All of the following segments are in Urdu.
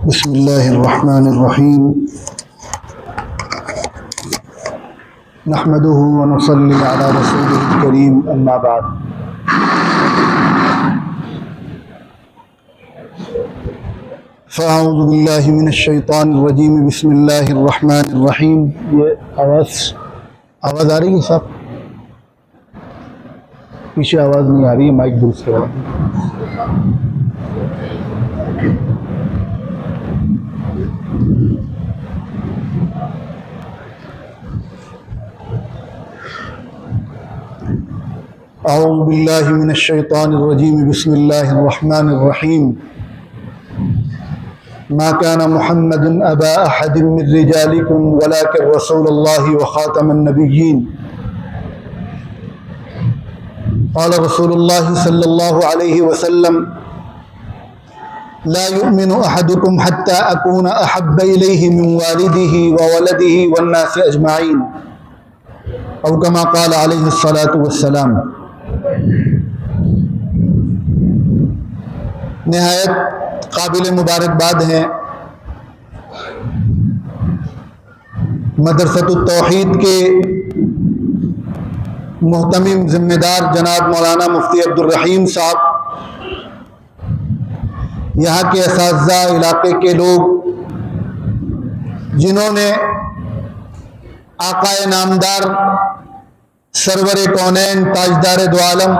بسم اللہ الرحمن الرحیم نحمده ونصلی علی رسوله الکریم اما بعد فاعوذ باللہ من الشیطان الرجیم بسم اللہ الرحمن الرحیم. یہ آواز آ رہی ہے صاحب؟ پیچھے آواز نہیں آ رہی ہے، مائک درست کرو. اعوذ باللہ من الشیطان الرجیم بسم اللہ الرحمن الرحیم. ما كان محمد ابا احد من رجالكم ولكن رسول الله وخاتم النبيين. قال رسول الله صلى الله عليه وسلم لا يؤمن احدكم حتى اكون احب اليه من والده وولده والناس اجمعين او كما قال عليه الصلاة والسلام. نہایت قابل مبارکباد ہیں مدرسۃ التوحید کے محتمم ذمہ دار جناب مولانا مفتی عبدالرحیم صاحب، یہاں کے اساتذہ، علاقے کے لوگ جنہوں نے آقائے نامدار سرور کونین تاجدار دو عالم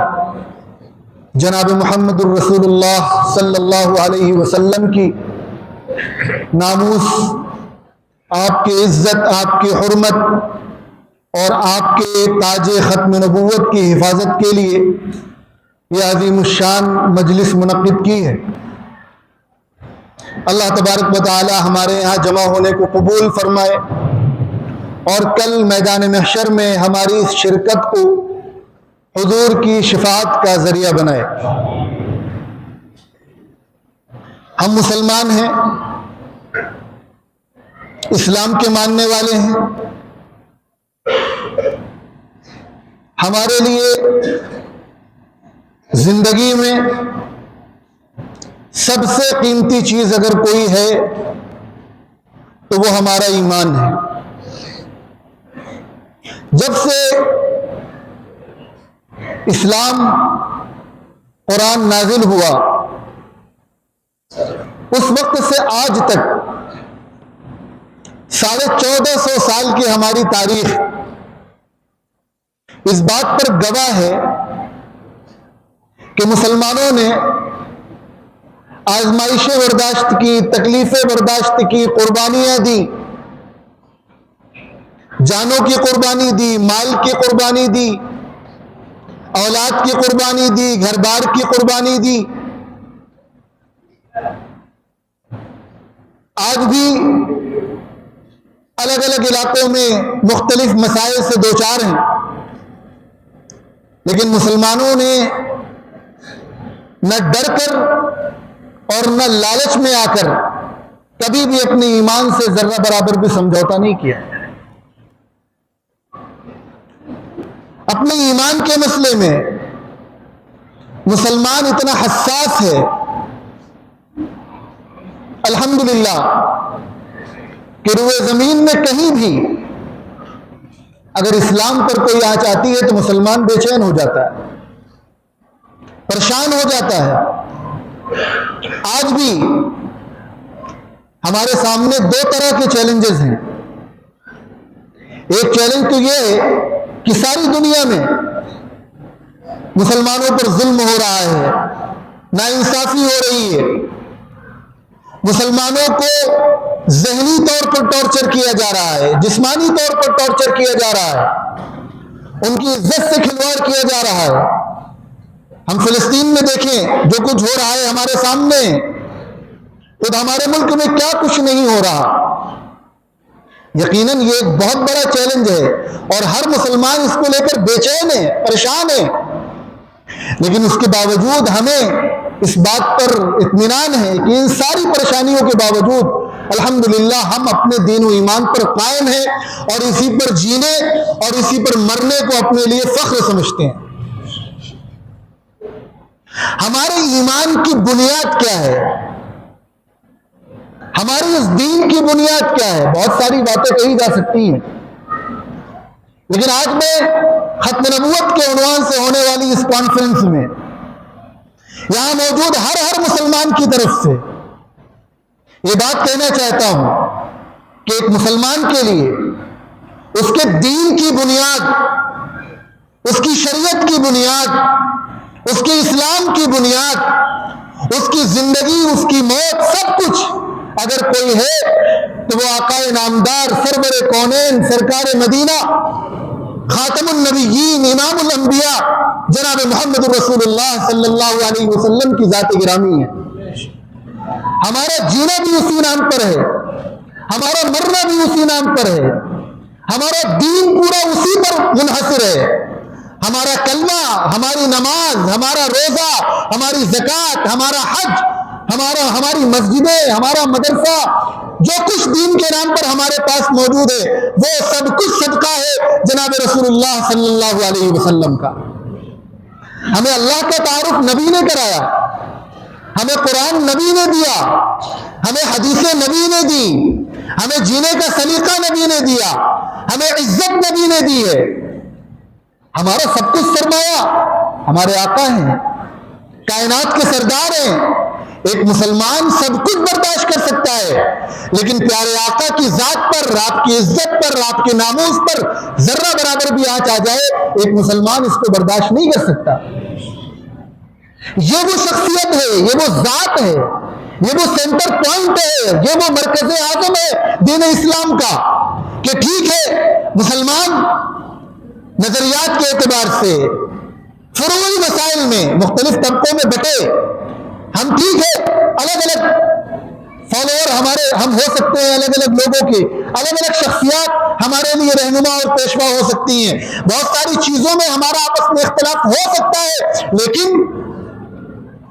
جناب محمد الرسول اللہ صلی اللہ علیہ وسلم کی ناموس، آپ کی عزت، آپ کی حرمت اور آپ کے تاج ختم نبوت کی حفاظت کے لیے یہ عظیم الشان مجلس منعقد کی ہے. اللہ تبارک و تعالی ہمارے یہاں جمع ہونے کو قبول فرمائے اور کل میدان محشر میں ہماری اس شرکت کو حضور کی شفاعت کا ذریعہ بنائے. ہم مسلمان ہیں، اسلام کے ماننے والے ہیں. ہمارے لیے زندگی میں سب سے قیمتی چیز اگر کوئی ہے تو وہ ہمارا ایمان ہے. جب سے اسلام قرآن نازل ہوا اس وقت سے آج تک 1450 سال کی ہماری تاریخ اس بات پر گواہ ہے کہ مسلمانوں نے آزمائشیں برداشت کی، تکلیفیں برداشت کی، قربانیاں دی، جانوں کی قربانی دی، مال کی قربانی دی، اولاد کی قربانی دی، گھر بار کی قربانی دی. آج بھی الگ الگ علاقوں میں مختلف مسائل سے دوچار ہیں، لیکن مسلمانوں نے نہ ڈر کر اور نہ لالچ میں آ کر کبھی بھی اپنے ایمان سے ذرہ برابر بھی سمجھوتا نہیں کیا. اپنے ایمان کے مسئلے میں مسلمان اتنا حساس ہے الحمدللہ کہ روئے زمین میں کہیں بھی اگر اسلام پر کوئی آنچ آتی ہے تو مسلمان بے چین ہو جاتا ہے، پریشان ہو جاتا ہے. آج بھی ہمارے سامنے دو طرح کے چیلنجز ہیں. ایک چیلنج تو یہ ہے کہ ساری دنیا میں مسلمانوں پر ظلم ہو رہا ہے، ناانصافی ہو رہی ہے، مسلمانوں کو ذہنی طور پر ٹارچر کیا جا رہا ہے، جسمانی طور پر ٹارچر کیا جا رہا ہے، ان کی عزت سے کھلواڑ کیا جا رہا ہے. ہم فلسطین میں دیکھیں جو کچھ ہو رہا ہے ہمارے سامنے، خود ہمارے ملک میں کیا کچھ نہیں ہو رہا. یقیناً یہ ایک بہت بڑا چیلنج ہے اور ہر مسلمان اس کو لے کر بے چین ہے، پریشان ہے. لیکن اس کے باوجود ہمیں اس بات پر اطمینان ہے کہ ان ساری پریشانیوں کے باوجود الحمدللہ ہم اپنے دین و ایمان پر قائم ہیں اور اسی پر جینے اور اسی پر مرنے کو اپنے لیے فخر سمجھتے ہیں. ہمارے ایمان کی بنیاد کیا ہے؟ ہماری اس دین کی بنیاد کیا ہے؟ بہت ساری باتیں کہی جا سکتی ہیں، لیکن آج میں ختم نبوت کے عنوان سے ہونے والی اس کانفرنس میں یہاں موجود ہر مسلمان کی طرف سے یہ بات کہنا چاہتا ہوں کہ ایک مسلمان کے لیے اس کے دین کی بنیاد، اس کی شریعت کی بنیاد، اس کے اسلام کی بنیاد، اس کی زندگی، اس کی موت، سب کچھ اگر کوئی ہے تو وہ آقا نامدار سرور کونین سرکار مدینہ خاتم النبیین امام الانبیاء جناب محمد رسول اللہ صلی اللہ علیہ وسلم کی ذات گرامی ہے. ہمارا جینا بھی اسی نام پر ہے، ہمارا مرنا بھی اسی نام پر ہے، ہمارا دین پورا اسی پر منحصر ہے. ہمارا کلمہ، ہماری نماز، ہمارا روزہ، ہماری زکوٰۃ، ہمارا حج، ہماری مسجدیں، ہمارا مدرسہ، جو کچھ دین کے نام پر ہمارے پاس موجود ہے وہ سب کچھ صدقہ ہے جناب رسول اللہ صلی اللہ علیہ وسلم کا. ہمیں اللہ کا تعارف نبی نے کرایا، ہمیں قرآن نبی نے دیا، ہمیں حدیثیں نبی نے دی، ہمیں جینے کا سلیقہ نبی نے دیا، ہمیں عزت نبی نے دی ہے. ہمارا سب کچھ سرمایہ ہمارے آقا ہیں، کائنات کے سردار ہیں. ایک مسلمان سب کچھ برداشت کر سکتا ہے، لیکن پیارے آقا کی ذات پر، آپ کی عزت پر، آپ کے ناموس پر ذرہ برابر بھی آنچ آ جائے ایک مسلمان اس کو برداشت نہیں کر سکتا. یہ وہ شخصیت ہے، یہ وہ ذات ہے، یہ وہ سینٹر پوائنٹ ہے، یہ وہ مرکز اعظم ہے دین اسلام کا کہ ٹھیک ہے مسلمان نظریات کے اعتبار سے فروعی مسائل میں مختلف طبقوں میں بٹے، ہم ٹھیک ہے الگ الگ فالوور ہم ہو سکتے ہیں، الگ الگ لوگوں کے الگ الگ شخصیات ہمارے لیے رہنما اور پیشوا ہو سکتی ہیں، بہت ساری چیزوں میں ہمارا آپس میں اختلاف ہو سکتا ہے، لیکن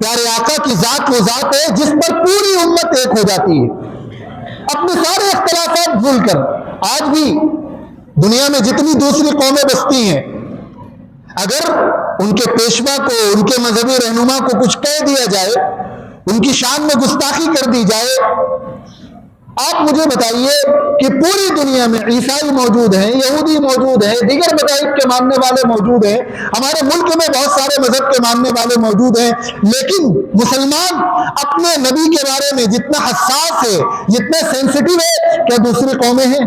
پیارے آقا کی ذات وہ ذات ہے جس پر پوری امت ایک ہو جاتی ہے اپنے سارے اختلافات بھول کر. آج بھی دنیا میں جتنی دوسری قومیں بستی ہیں، اگر ان کے پیشوا کو، ان کے مذہبی رہنما کو کچھ کہہ دیا جائے، ان کی شان میں گستاخی کر دی جائے، آپ مجھے بتائیے کہ پوری دنیا میں عیسائی موجود ہیں، یہودی موجود ہیں، دیگر مذاہب کے ماننے والے موجود ہیں، ہمارے ملک میں بہت سارے مذہب کے ماننے والے موجود ہیں، لیکن مسلمان اپنے نبی کے بارے میں جتنا حساس ہے، جتنا سینسٹیو ہے، کیا دوسری قومیں ہیں؟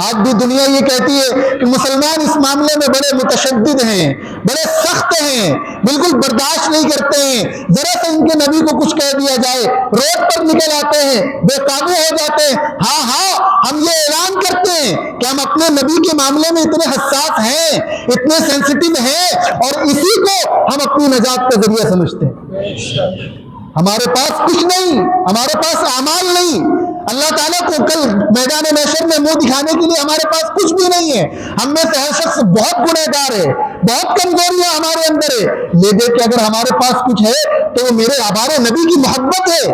آج بھی دنیا یہ کہتی ہے کہ مسلمان اس معاملے میں بڑے متشدد ہیں، بڑے سخت ہیں، بالکل برداشت نہیں کرتے ہیں، ذرا سے ان کے نبی کو کچھ کہہ دیا جائے روڈ پر نکل آتے ہیں، بے قابو ہو جاتے ہیں. ہاں ہم یہ اعلان کرتے ہیں کہ ہم اپنے نبی کے معاملے میں اتنے حساس ہیں، اتنے سینسٹیو ہیں، اور اسی کو ہم اپنی نجات کا ذریعہ سمجھتے ہیں. ہمارے پاس کچھ نہیں، ہمارے پاس اعمال نہیں. اللہ تعالیٰ کو کل میدان محشر میں منہ دکھانے کے لیے ہمارے پاس کچھ بھی نہیں ہے. ہم میں سے ہر شخص بہت گنہگار ہے، بہت کمزوریاں ہمارے اندر ہے، لیکن کہ اگر ہمارے پاس کچھ ہے تو وہ میرے ہمارے نبی کی محبت ہے،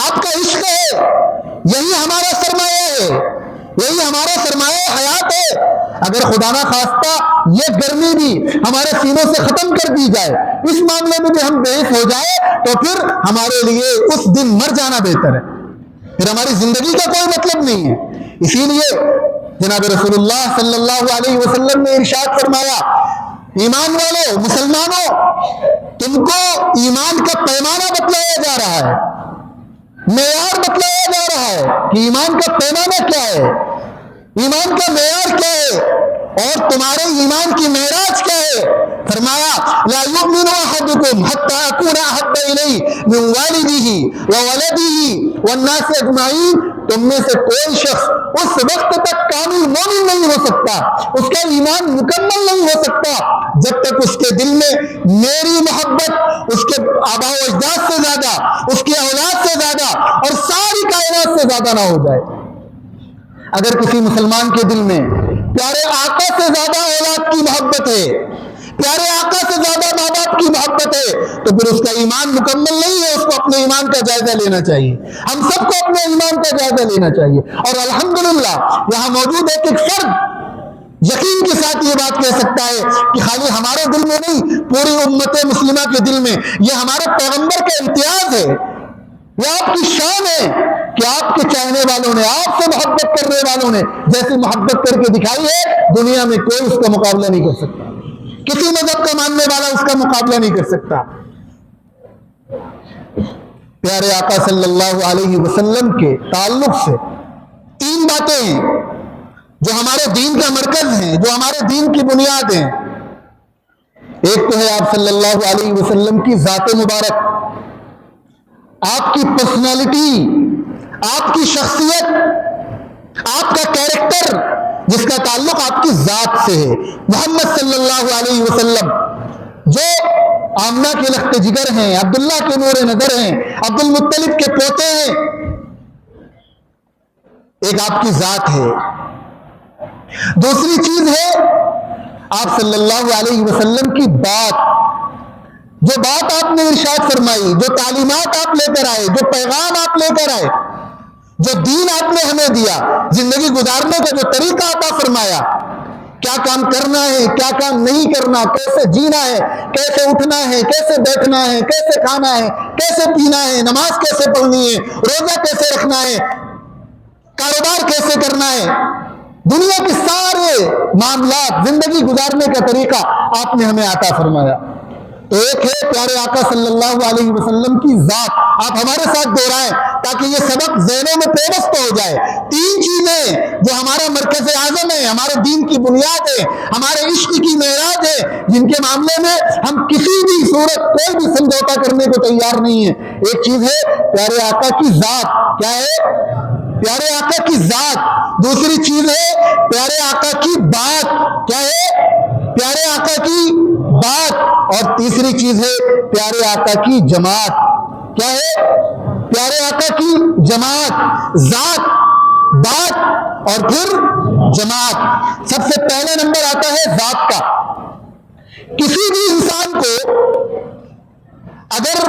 آپ کا عشق ہے، یہی ہمارا سرمایہ ہے، یہی ہمارا سرمایہ حیات ہے. اگر خدا نہ خواستہ یہ گرمی بھی ہمارے سینوں سے ختم کر دی جائے، اس معاملے میں بھی ہم بحث ہو جائے، تو پھر ہمارے لیے اس دن مر جانا بہتر ہے، پھر ہماری زندگی کا کوئی مطلب نہیں ہے. اسی لیے جناب رسول اللہ صلی اللہ علیہ وسلم نے ارشاد فرمایا، ایمان والو، مسلمانوں، تم کو ایمان کا پیمانہ بتلایا جا رہا ہے، معیار بتلایا جا رہا ہے کہ ایمان کا پیمانہ کیا ہے. ایمان کا معیار کیا ہے اور تمہارے ایمان کی معراج کیا ہے؟ فرمایا لا یؤمن احدکم حتی اکون احب الیہ من والدہ وولدہ والناس اجمعین، تم میں سے کوئی شخص اس وقت تک کامل مومن نہیں ہو سکتا، اس کا ایمان مکمل نہیں ہو سکتا جب تک اس کے دل میں میری محبت اس کے آباء و اجداد سے زیادہ، اس کی اولاد سے زیادہ اور ساری کائنات سے زیادہ نہ ہو جائے۔ اگر کسی مسلمان کے دل میں پیارے آقا سے زیادہ اولاد کی محبت ہے، پیارے آقا سے زیادہ ماں باپ کی محبت ہے، تو پھر اس کا ایمان مکمل نہیں ہے۔ اس کو اپنے ایمان کا جائزہ لینا چاہیے، ہم سب کو اپنے ایمان کا جائزہ لینا چاہیے۔ اور الحمدللہ یہاں موجود ایک فرد یقین کے ساتھ یہ بات کہہ سکتا ہے کہ خالی ہمارے دل میں نہیں، پوری امت مسلمہ کے دل میں یہ ہمارے پیغمبر کا امتیاز ہے، یہ آپ کی شان ہے کہ آپ کے چاہنے والوں نے، آپ سے محبت کرنے والوں نے جیسی محبت کر کے دکھائی ہے، دنیا میں کوئی اس کا مقابلہ نہیں کر سکتا، کسی مذہب کا ماننے والا اس کا مقابلہ نہیں کر سکتا۔ پیارے آقا صلی اللہ علیہ وسلم کے تعلق سے تین باتیں ہیں جو ہمارے دین کا مرکز ہیں، جو ہمارے دین کی بنیاد ہیں۔ ایک تو ہے آپ صلی اللہ علیہ وسلم کی ذات مبارک، آپ کی پرسنالٹی، آپ کی شخصیت، آپ کا کیریکٹر جس کا تعلق آپ کی ذات سے ہے۔ محمد صلی اللہ علیہ وسلم جو آمنہ کے لخت جگر ہیں، عبداللہ کے نور نظر ہیں، عبد المطلب کے پوتے ہیں، ایک آپ کی ذات ہے۔ دوسری چیز ہے آپ صلی اللہ علیہ وسلم کی بات، جو بات آپ نے ارشاد فرمائی، جو تعلیمات آپ لے کر آئے، جو پیغام آپ لے کر آئے، جو دین آپ نے ہمیں دیا، زندگی گزارنے کا جو طریقہ عطا فرمایا، کیا کام کرنا ہے، کیا کام نہیں کرنا، کیسے جینا ہے، کیسے اٹھنا ہے، کیسے بیٹھنا ہے، کیسے کھانا ہے، کیسے پینا ہے، نماز کیسے پڑھنی ہے، روزہ کیسے رکھنا ہے، کاروبار کیسے کرنا ہے، دنیا کے سارے معاملات، زندگی گزارنے کا طریقہ آپ نے ہمیں عطا فرمایا۔ تو ایک ہے پیارے آقا صلی اللہ علیہ وسلم کی ذات، آپ ہمارے ساتھ دہرائیں تاکہ یہ سبق ذہنوں میں پیوست ہو جائے۔ تین چیزیں جو ہمارا مرکز اعظم ہے، ہمارے دین کی بنیاد ہے، ہمارے عشق کی معراج ہے، جن کے معاملے میں ہم کسی بھی صورت کوئی بھی سمجھوتا کرنے کو تیار نہیں ہے۔ ایک چیز ہے پیارے آقا کی ذات، کیا ہے؟ پیارے آقا کی ذات۔ دوسری چیز ہے پیارے آقا کی بات، کیا ہے؟ پیارے آقا کی بات۔ اور تیسری چیز ہے پیارے آقا کی جماعت، کیا ہے؟ پیارے آقا کی جماعت، ذات، بات اور پھر جماعت۔ سب سے پہلے نمبر آتا ہے ذات کا۔ کسی بھی انسان کو اگر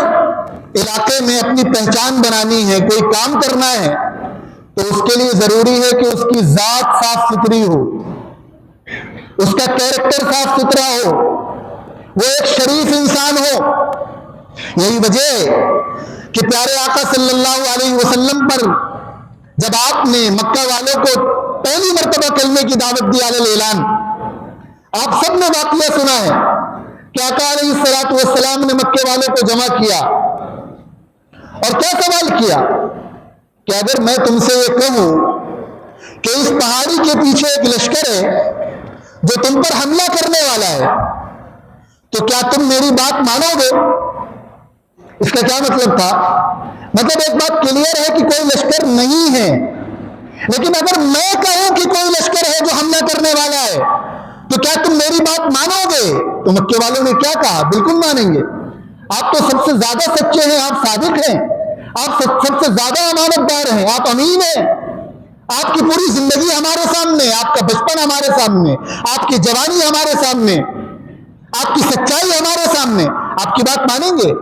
علاقے میں اپنی پہچان بنانی ہے، کوئی کام کرنا ہے، تو اس کے لیے ضروری ہے کہ اس کی ذات صاف ستھری ہو، اس کا کیریکٹر صاف ستھرا ہو، وہ ایک شریف انسان ہو۔ یہی وجہ ہے کہ پیارے آقا صلی اللہ علیہ وسلم پر جب آپ نے مکہ والوں کو پہلی مرتبہ کلمے کی دعوت دی علی الاعلان، آپ سب نے واقعہ سنا ہے کہ آقا علیہ الصلوۃ والسلام نے مکے والوں کو جمع کیا اور کیا سوال کیا کہ اگر میں تم سے یہ کہوں کہ اس پہاڑی کے پیچھے ایک لشکر ہے جو تم پر حملہ کرنے والا ہے، تو کیا تم میری بات مانو گے؟ اس کا کیا مطلب تھا؟ مطلب ایک بات کلیئر ہے کہ کوئی لشکر نہیں ہے، لیکن اگر میں کہوں کہ کوئی لشکر ہے جو حملہ کرنے والا ہے، تو کیا تم میری بات مانو گے؟ تو مکے والوں نے کیا کہا؟ بالکل مانیں گے، آپ تو سب سے زیادہ سچے ہیں، آپ صادق ہیں، آپ سب سے زیادہ امانت دار ہیں، آپ امین ہیں، آپ کی پوری زندگی ہمارے سامنے، آپ کا بچپن ہمارے سامنے، آپ کی جوانی ہمارے سامنے، آپ کی سچائی ہمارے سامنے، آپ کی بات مانیں گے؟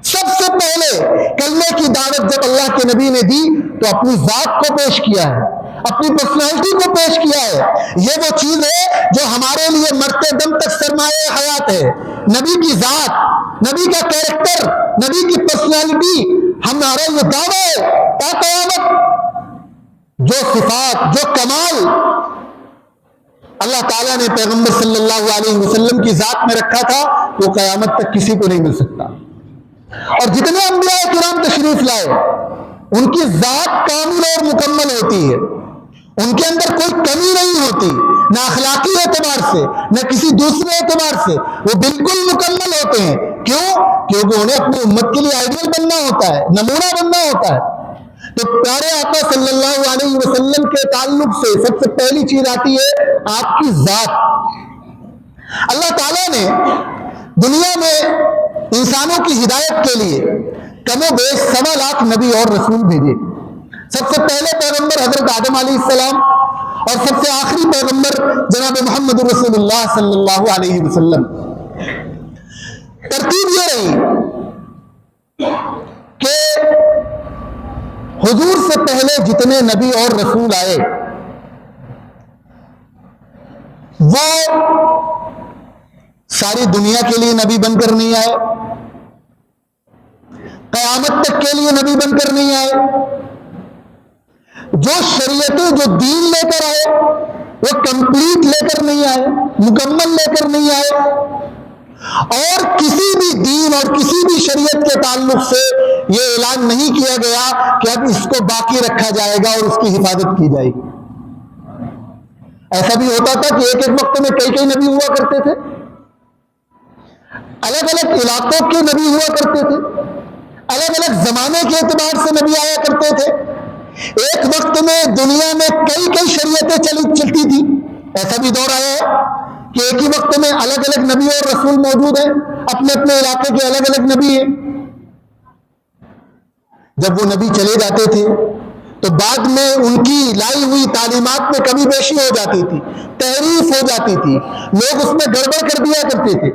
سب سے پہلے کلمے کی دعوت جب اللہ کے نبی نے دی تو اپنی ذات کو پیش کیا ہے، اپنی پرسنالٹی کو پیش کیا ہے۔ یہ وہ چیز ہے جو ہمارے لیے مرتے دم تک سرمایہ حیات ہے، نبی کی ذات، نبی کا کیریکٹر، نبی کی پرسنالٹی۔ ہمارا یہ دعویٰ ہے تا قیامت جو صفات، جو کمال اللہ تعالیٰ نے پیغمبر صلی اللہ علیہ وسلم کی ذات میں رکھا تھا، وہ قیامت تک کسی کو نہیں مل سکتا۔ اور جتنے انبیاء کرام تشریف لائے ان کی ذات کامل اور مکمل ہوتی ہے، ان کے اندر کوئی کمی نہیں ہوتی، نہ اخلاقی اعتبار سے نہ کسی دوسرے اعتبار سے، وہ بالکل مکمل ہوتے ہیں۔ کیوں؟ کیونکہ انہیں اپنی امت کے لیے آئیڈیل بننا ہوتا ہے، نمونہ بننا ہوتا ہے۔ تو پیارے آقا صلی اللہ علیہ وسلم کے تعلق سے سب سے پہلی چیز آتی ہے آپ کی ذات۔ اللہ تعالیٰ نے دنیا میں انسانوں کی ہدایت کے لیے کم و بیش 1.25 لاکھ نبی اور رسول بھیجے۔ سب سے پہلے پیغمبر حضرت آدم علیہ السلام، اور سب سے آخری پیغمبر جناب محمد رسول اللہ صلی اللہ علیہ وسلم۔ ترتیب یہ رہی کہ حضور سے پہلے جتنے نبی اور رسول آئے وہ ساری دنیا کے لیے نبی بن کر نہیں آئے، قیامت تک کے لیے نبی بن کر نہیں آئے۔ جو شریعتیں، جو دین لے کر آئے وہ کمپلیٹ لے کر نہیں آئے، مکمل لے کر نہیں آئے، اور کسی بھی دین اور کسی بھی شریعت کے تعلق سے یہ اعلان نہیں کیا گیا کہ اب اس کو باقی رکھا جائے گا اور اس کی حفاظت کی جائے گی۔ ایسا بھی ہوتا تھا کہ ایک ایک وقت میں کئی نبی ہوا کرتے تھے، الگ الگ علاقوں کے نبی ہوا کرتے تھے، الگ الگ زمانے کے اعتبار سے نبی آیا کرتے تھے۔ ایک وقت میں دنیا میں کئی شریعتیں چلتی تھی۔ ایسا بھی دور آیا ہے کہ ایک ہی وقت میں الگ الگ نبی اور رسول موجود ہیں، اپنے اپنے علاقے کے الگ الگ نبی ہیں۔ جب وہ نبی چلے جاتے تھے تو بعد میں ان کی لائی ہوئی تعلیمات میں کمی بیشی ہو جاتی تھی، تحریف ہو جاتی تھی، لوگ اس میں گڑبڑ کر دیا کرتے تھے۔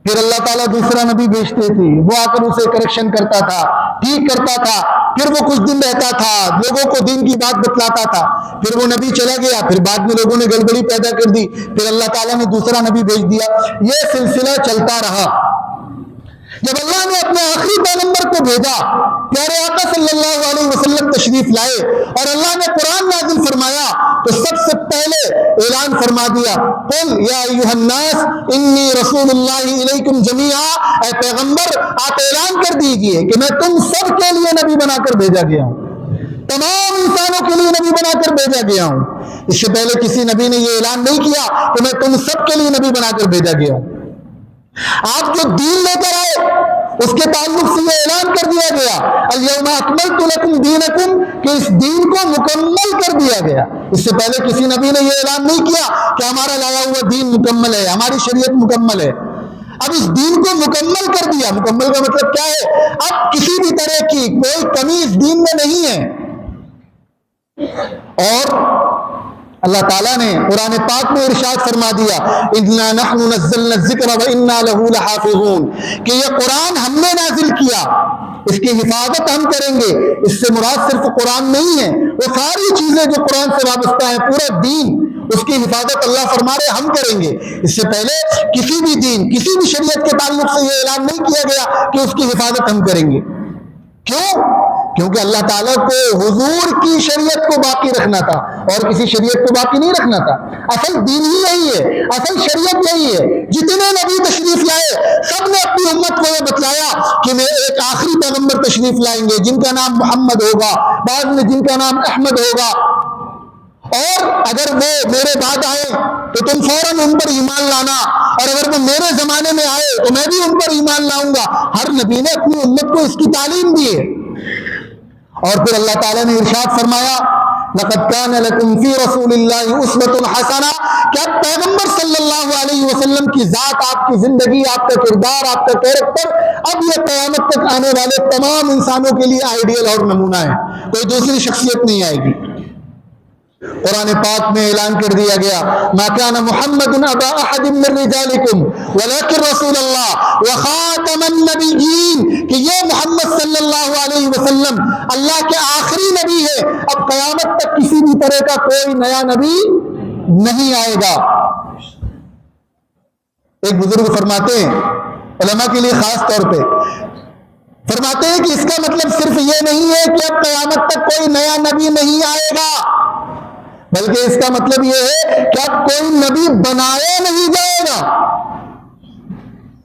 پھر اللہ تعالیٰ دوسرا نبی بھیجتے تھے، وہ آ کر اسے کریکشن کرتا تھا، ٹھیک کرتا تھا، پھر وہ کچھ دن رہتا تھا، لوگوں کو دین کی بات بتلاتا تھا، پھر وہ نبی چلا گیا، پھر بعد میں لوگوں نے گڑبڑی پیدا کر دی، پھر اللہ تعالیٰ نے دوسرا نبی بھیج دیا۔ یہ سلسلہ چلتا رہا۔ جب اللہ نے اپنے آخری پیغمبر کو بھیجا، پیارے آقا صلی اللہ علیہ وسلم تشریف لائے اور اللہ نے قرآن نازل فرمایا تو سب سے پہلے اعلان فرما دیا، قل یا ایھا الناس انی رسول اللہ الیکم جمیعا، اے پیغمبر آپ اعلان کر دیجئے کہ میں تم سب کے لیے نبی بنا کر بھیجا گیا ہوں، تمام انسانوں کے لیے نبی بنا کر بھیجا گیا ہوں۔ اس سے پہلے کسی نبی نے یہ اعلان نہیں کیا کہ میں تم سب کے لیے نبی بنا کر بھیجا گیا ہوں۔ آپ جو دین لے کر آئے اس کے تعلق سے یہ اعلان کر دیا گیا، الیوم اکملت لکم دینکم، کہ اس دین کو مکمل کر دیا گیا۔ اس سے پہلے کسی نبی نے یہ اعلان نہیں کیا کہ ہمارا لایا ہوا دین مکمل ہے، ہماری شریعت مکمل ہے۔ اب اس دین کو مکمل کر دیا۔ مکمل کا مطلب کیا ہے؟ اب کسی بھی طرح کی کوئی کمی اس دین میں نہیں ہے۔ اور اللہ تعالیٰ نے قرآن پاک میں ارشاد فرما دیا، اِنَّا نَحْنُ نَزَّلْنَا الذِّكْرَ وَإِنَّا لَهُ لَحَافِظُونَ، کہ یہ قرآن ہم نے نازل کیا، اس کی حفاظت ہم کریں گے۔ اس سے مراد صرف قرآن نہیں ہے، وہ ساری چیزیں جو قرآن سے وابستہ ہیں، پورا دین، اس کی حفاظت اللہ فرما رہے ہم کریں گے۔ اس سے پہلے کسی بھی دین، کسی بھی شریعت کے تعلق سے یہ اعلان نہیں کیا گیا کہ اس کی حفاظت ہم کریں گے۔ کیوں؟ کیونکہ اللہ تعالیٰ کو حضور کی شریعت کو باقی رکھنا تھا اور کسی شریعت کو باقی نہیں رکھنا تھا۔ اصل دین ہی یہی ہے، اصل شریعت یہی ہے۔ جتنے نبی تشریف لائے سب نے اپنی امت کو یہ بتلایا کہ میں ایک آخری پیغمبر تشریف لائیں گے جن کا نام محمد ہوگا، بعد میں جن کا نام احمد ہوگا، اور اگر وہ میرے بعد آئے تو تم فوراً ان پر ایمان لانا، اور اگر وہ میرے زمانے میں آئے تو میں بھی ان پر ایمان لاؤں گا۔ ہر نبی نے اپنی امت کو اس کی تعلیم دی ہے۔ اور پھر اللہ تعالیٰ نے ارشاد فرمایا، لَقَدْ كَانَ لَكُمْ فِي رَسُولِ اللَّهِ أُسْوَةٌ حَسَنَةٌ، کہ اب پیغمبر صلی اللہ علیہ وسلم کی ذات، آپ کی زندگی، آپ کا کردار، آپ کا کیریکٹر اب یہ قیامت تک آنے والے تمام انسانوں کے لیے آئیڈیل اور نمونہ ہے، کوئی دوسری شخصیت نہیں آئے گی۔ قرآن پاک میں اعلان کر دیا گیا، ما كان محمد ابا احد من رجالکم ولکن رسول اللہ وخاتم النبیین، کہ یہ محمد صلی اللہ علیہ وسلم اللہ کے آخری نبی ہے، اب قیامت تک کسی بھی طرح کا کوئی نیا نبی نہیں آئے گا۔ ایک بزرگ فرماتے ہیں، علماء کے لیے خاص طور پہ فرماتے ہیں کہ اس کا مطلب صرف یہ نہیں ہے کہ اب قیامت تک کوئی نیا نبی نہیں آئے گا، بلکہ اس کا مطلب یہ ہے کہ اب کوئی نبی بنایا نہیں جائے گا۔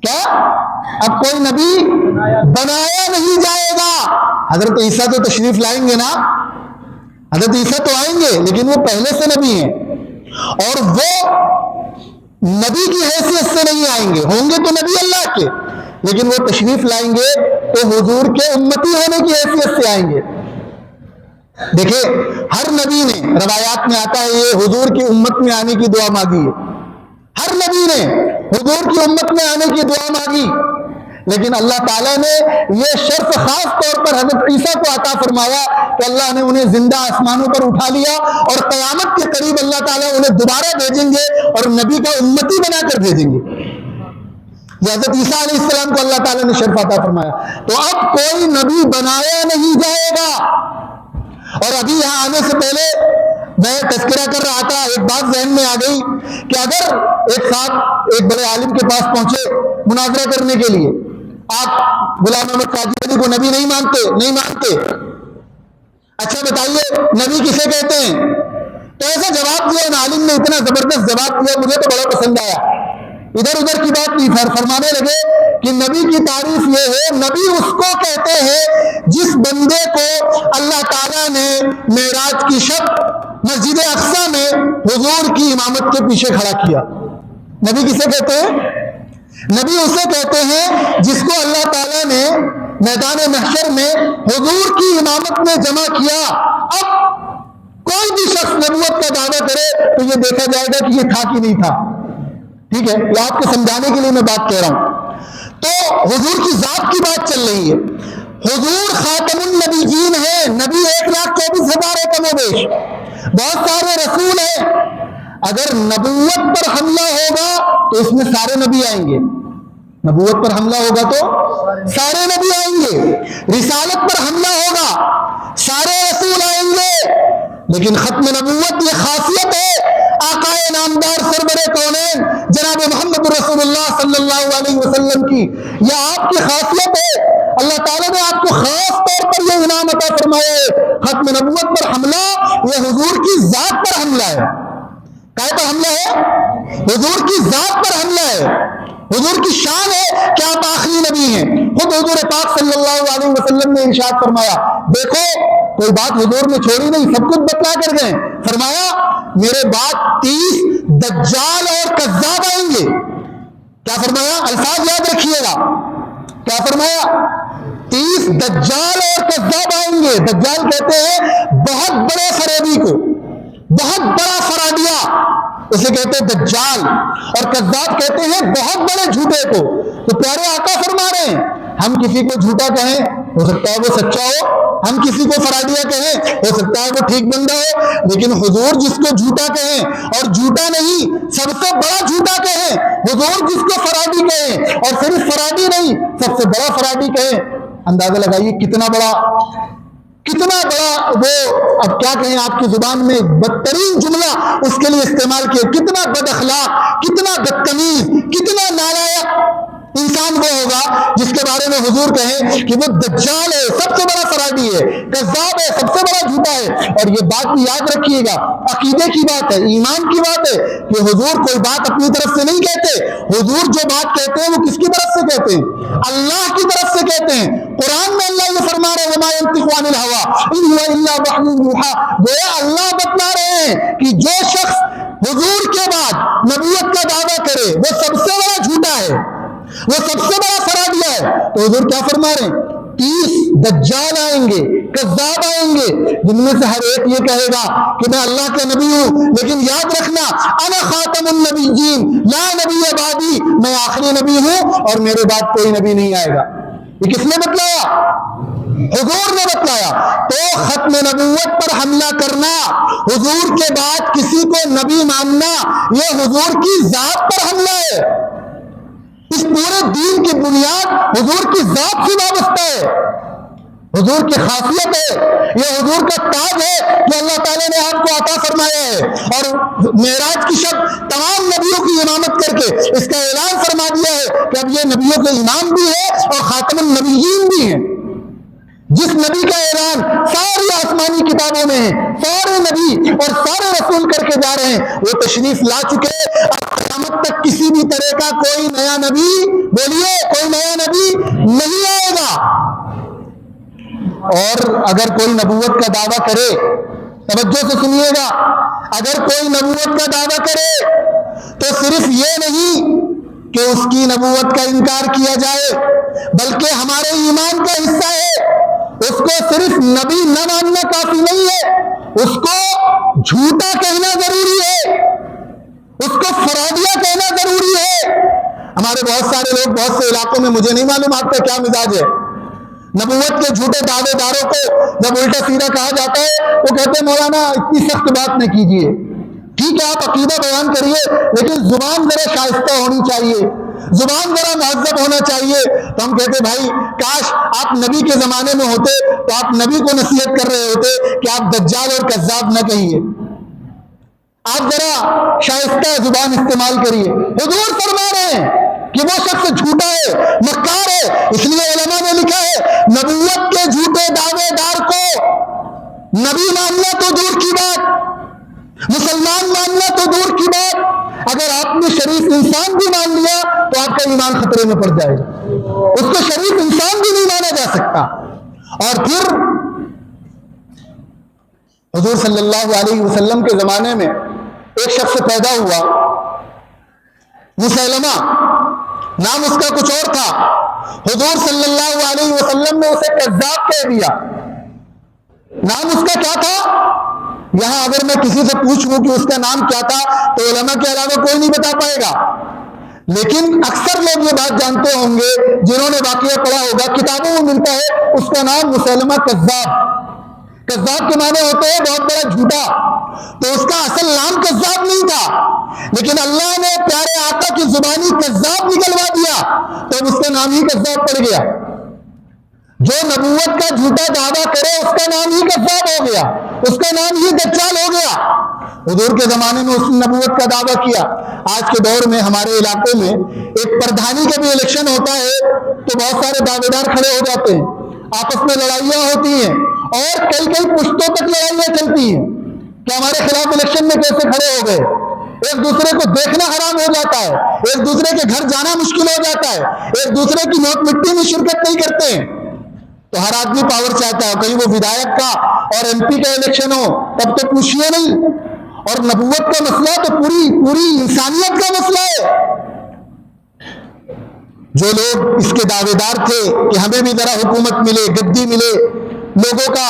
کیا؟ اب کوئی نبی بنایا نہیں جائے گا۔ حضرت عیسیٰ تو تشریف لائیں گے نا، حضرت عیسیٰ تو آئیں گے لیکن وہ پہلے سے نبی ہیں، اور وہ نبی کی حیثیت سے نہیں آئیں گے، ہوں گے تو نبی اللہ کے، لیکن وہ تشریف لائیں گے تو حضور کے امتی ہونے کی حیثیت سے آئیں گے۔ دیکھیں ہر نبی نے، روایات میں آتا ہے یہ حضور کی امت میں آنے کی دعا مانگی ہے، ہر نبی نے حضور کی امت میں آنے کی دعا مانگی، لیکن اللہ تعالیٰ نے یہ شرف خاص طور پر حضرت عیسیٰ کو عطا فرمایا کہ اللہ نے انہیں زندہ آسمانوں پر اٹھا لیا، اور قیامت کے قریب اللہ تعالیٰ انہیں دوبارہ بھیجیں گے اور نبی کا امتی بنا کر بھیجیں گے۔ حضرت عیسیٰ علیہ السلام کو اللہ تعالیٰ نے شرف عطا فرمایا، تو اب کوئی نبی بنایا نہیں جائے گا۔ اور ابھی یہاں آنے سے پہلے میں تذکرہ کر رہا تھا، ایک بات ذہن میں آ گئی کہ اگر ایک ساتھ ایک بڑے عالم کے پاس پہنچے مناظرہ کرنے کے لیے، آپ غلام احمد قادری علی کو نبی نہیں مانتے، اچھا بتائیے نبی کسے کہتے ہیں؟ تو ایسا جواب دیا ان عالم نے، اتنا زبردست جواب دیا، مجھے تو بڑا پسند آیا۔ ادھر ادھر کی بات نہیں، فرمانے لگے کہ نبی کی تعریف یہ ہے، نبی اس کو کہتے ہیں جس بندے کو اللہ تعالیٰ نے معراج کی شب مسجد اقصی میں حضور کی امامت کے پیچھے کھڑا کیا۔ نبی کسے کہتے ہیں؟ نبی اسے کہتے ہیں جس کو اللہ تعالیٰ نے میدان محشر میں حضور کی امامت میں جمع کیا۔ اب کوئی بھی شخص نبوت کا دعویٰ کرے تو یہ دیکھا جائے گا کہ یہ تھا کہ نہیں تھا، ٹھیک ہے؟ یہ آپ کو سمجھانے کے لیے میں بات کہہ رہا ہوں۔ تو حضور کی ذات کی بات چل رہی ہے، حضور خاتم النبیین ہیں، نبی 1,24,000 ہے کم و بیش، بہت سارے رسول ہیں۔ اگر نبوت پر حملہ ہوگا تو اس میں سارے نبی آئیں گے، نبوت پر حملہ ہوگا تو سارے نبی آئیں گے، رسالت پر حملہ ہوگا سارے رسول آئیں گے، لیکن ختم نبوت یہ خاصیت ہے آقا نامدار سرور کونین جناب محمد رسول اللہ صلی اللہ علیہ وسلم کی، یہ آپ کی خاصیت ہے۔ اللہ تعالیٰ نے آپ کو خاص طور پر یہ انعام عطا فرمایا ہے۔ ختم نبوت پر حملہ یہ حضور کی ذات پر حملہ ہے۔ کائے پر حملہ ہے؟ حضور کی ذات پر حملہ ہے، حضور کی شان ہے کہ آپ آخری نبی ہیں۔ خود حضور پاک صلی اللہ علیہ وسلم نے ارشاد فرمایا، دیکھو کوئی بات حضور نے چھوڑی نہیں، سب کچھ بتلا کر گئے، فرمایا میرے بعد 30 دجال اور کذاب آئیں گے۔ کیا فرمایا؟ الفاظ یاد رکھیے گا، کیا فرمایا؟ 30 دجال اور کذاب آئیں گے۔ دجال کہتے ہیں بہت بڑے فریبی کو، بہت بڑا فراڈیا، اسے کہتے ہیں دجال، اور کذاب کہتے ہیں بہت بڑے جھوٹے کو۔ تو پیارے آقا فرما رہے ہیں ہم کسی کو جھوٹا کہیں ہو سکتا ہے وہ سچا ہو، ہم کسی کو فراڈیا کہیں ہو سکتا ہے وہ ٹھیک بندہ ہو، لیکن حضور جس کو جھوٹا کہیں اور جھوٹا نہیں سب سے بڑا جھوٹا کہیں، حضور جس کو فراڈی کہیں اور صرف فراڈی نہیں سب سے بڑا فراڈی کہیں، اندازہ لگائیے کتنا بڑا وہ، اب کیا کہیں آپ کی زبان میں بدترین جملہ اس کے لیے استعمال کیا، کتنا بد اخلاق، کتنا بدتمیز، کتنا نالائق انسان وہ ہوگا جس کے بارے میں حضور کہیں کہ وہ دجال ہے، سب سے بڑا فراڈی ہے، کذاب ہے، سب سے بڑا جھوٹا ہے۔ اور یہ بات بھی یاد رکھیے گا، عقیدے کی بات ہے، ایمان کی بات ہے کہ حضور کوئی بات اپنی طرف سے نہیں کہتے، حضور جو بات کہتے ہیں وہ کس کی طرف سے کہتے ہیں؟ اللہ کی طرف سے کہتے ہیں۔ قرآن میں اللہ یہ فرما رہے ہیں وَمَا يَنطِقُ عَنِ الْهَوَىٰ إِنْ هُوَ إِلَّا وَحْيٌ يُوحَىٰ، گویا اللہ بتلا رہے ہیں کہ جو شخص حضور کے بعد نبوت کا دعویٰ کرے وہ سب سے بڑا جھوٹا ہے، وہ سب سے بڑا فراڈیا ہے۔ تو حضور کیا فرما رہے ہیں؟ 30 دجال آئیں گے، کذاب آئیں گے، جن میں سے ہر ایک یہ کہے گا کہ میں اللہ کا نبی ہوں، لیکن یاد رکھنا انا خاتم النبیین لا نبی بعدی، میں آخری نبی ہوں اور میرے بعد کوئی نبی نہیں آئے گا۔ یہ کس نے بتلایا؟ حضور نے بتلایا۔ تو ختم نبوت پر حملہ کرنا، حضور کے بعد کسی کو نبی ماننا، یہ حضور کی ذات پر حملہ ہے۔ اس پورے دین کی بنیاد حضور کی ذات سے وابستہ ہے، حضور کی خاصیت ہے، یہ حضور کا تاج ہے جو اللہ تعالیٰ نے آپ کو عطا فرمایا ہے۔ اور معراج کی شب تمام نبیوں کی امامت کر کے اس کا اعلان فرما دیا ہے کہ اب یہ نبیوں کے امام بھی ہے اور خاتم النبیین بھی ہیں۔ جس نبی کا اعلان ساری آسمانی کتابوں میں ہے، سارے نبی اور سارے رسول کر کے جا رہے ہیں، وہ تشریف لا چکے، اب قیامت تک کسی بھی طرح کا کوئی نیا نبی، بولیے کوئی نیا نبی نہیں آئے گا۔ اور اگر کوئی نبوت کا دعویٰ کرے توجہ سے سنیے گا، اگر کوئی نبوت کا دعویٰ کرے تو صرف یہ نہیں کہ اس کی نبوت کا انکار کیا جائے، بلکہ ہمارے ایمان کا حصہ ہے۔ اس کو صرف نبی نہ ماننا کافی نہیں ہے، اس کو جھوٹا کہنا ضروری ہے، اس کو فرادیہ کہنا ضروری ہے۔ ہمارے بہت سارے لوگ بہت سے علاقوں میں، مجھے نہیں معلوم آپ کا کیا مزاج ہے، نبوت کے جھوٹے دعوے داروں کو جب الٹا سیدھا کہا جاتا ہے وہ کہتے ہیں مولانا اتنی سخت بات نہ کیجیے، ٹھیک ہے آپ عقیدہ بیان کریے لیکن زبان ذرا شائستہ ہونی چاہیے، زبان ذرا مہذب ہونا چاہیے۔ تو ہم کہتے بھائی کاش آپ نبی کے زمانے میں ہوتے تو آپ نبی کو نصیحت کر رہے ہوتے کہ آپ دجال اور کذاب نہ کہیے، آپ ذرا شائستہ زبان استعمال کریے۔ حضور فرما رہے ہیں کہ وہ شخص جھوٹا ہے، مکار ہے، اس لیے علماء نے لکھا ہے نبوت کے جھوٹے دعوے دار کو نبی ماننا تو دور کی بات، مسلمان ماننا تو دور کی بات، اگر آپ نے شریف انسان بھی مان لیا تو آپ کا ایمان خطرے میں پڑ جائے گا، اس کو شریف انسان بھی نہیں مانا جا سکتا۔ اور پھر حضور صلی اللہ علیہ وسلم کے زمانے میں ایک شخص پیدا ہوا، مسیلمہ نام اس کا کچھ اور تھا، حضور صلی اللہ علیہ وسلم نے اسے کذاب کہہ دیا۔ نام اس کا کیا تھا؟ یہاں اگر میں کسی سے پوچھوں کہ اس کا نام کیا تھا تو علماء کے علاوہ کوئی نہیں بتا پائے گا، لیکن اکثر لوگ یہ بات جانتے ہوں گے جنہوں نے واقعہ پڑھا ہوگا، کتابوں میں ملتا ہے اس کا نام مسیلمہ کذاب۔ کذاب کے معنی ہوتے ہیں بہت بڑا جھوٹا، تو اس کا اصل نام کذاب نہیں تھا، لیکن اللہ نے پیارے آقا کی زبانی کذاب نکلوا دیا تو اس کا نام ہی کذاب پڑ گیا۔ جو نبوت کا جھوٹا دعویٰ کرے اس کا نام ہی کذاب ہو گیا، اس کا نام ہی دجال ہو گیا۔ حضور کے زمانے میں اس نے نبوت کا دعویٰ کیا۔ آج کے دور میں ہمارے علاقے میں ایک پردھانی کا بھی الیکشن ہوتا ہے تو بہت سارے دعوے دار کھڑے ہو جاتے ہیں، آپس میں لڑائیاں ہوتی ہیں اور کئی پشتوں تک لڑائیاں چلتی ہیں کہ ہمارے خلاف الیکشن میں کیسے کھڑے ہو گئے، ایک دوسرے کو دیکھنا حرام ہو جاتا ہے، ایک دوسرے کے گھر جانا مشکل ہو جاتا ہے، ایک دوسرے کی موت مٹی میں شرکت نہیں کرتے ہیں۔ تو ہر آدمی پاور چاہتا ہے، کہیں وہ ودھایک کا اور ایم پی کا الیکشن ہو تب تو پوچھیے نہیں، اور نبوت کا مسئلہ تو پوری انسانیت کا مسئلہ ہے۔ جو لوگ اس کے دعوے دار تھے کہ ہمیں بھی ذرا حکومت ملے، گدی ملے، لوگوں کا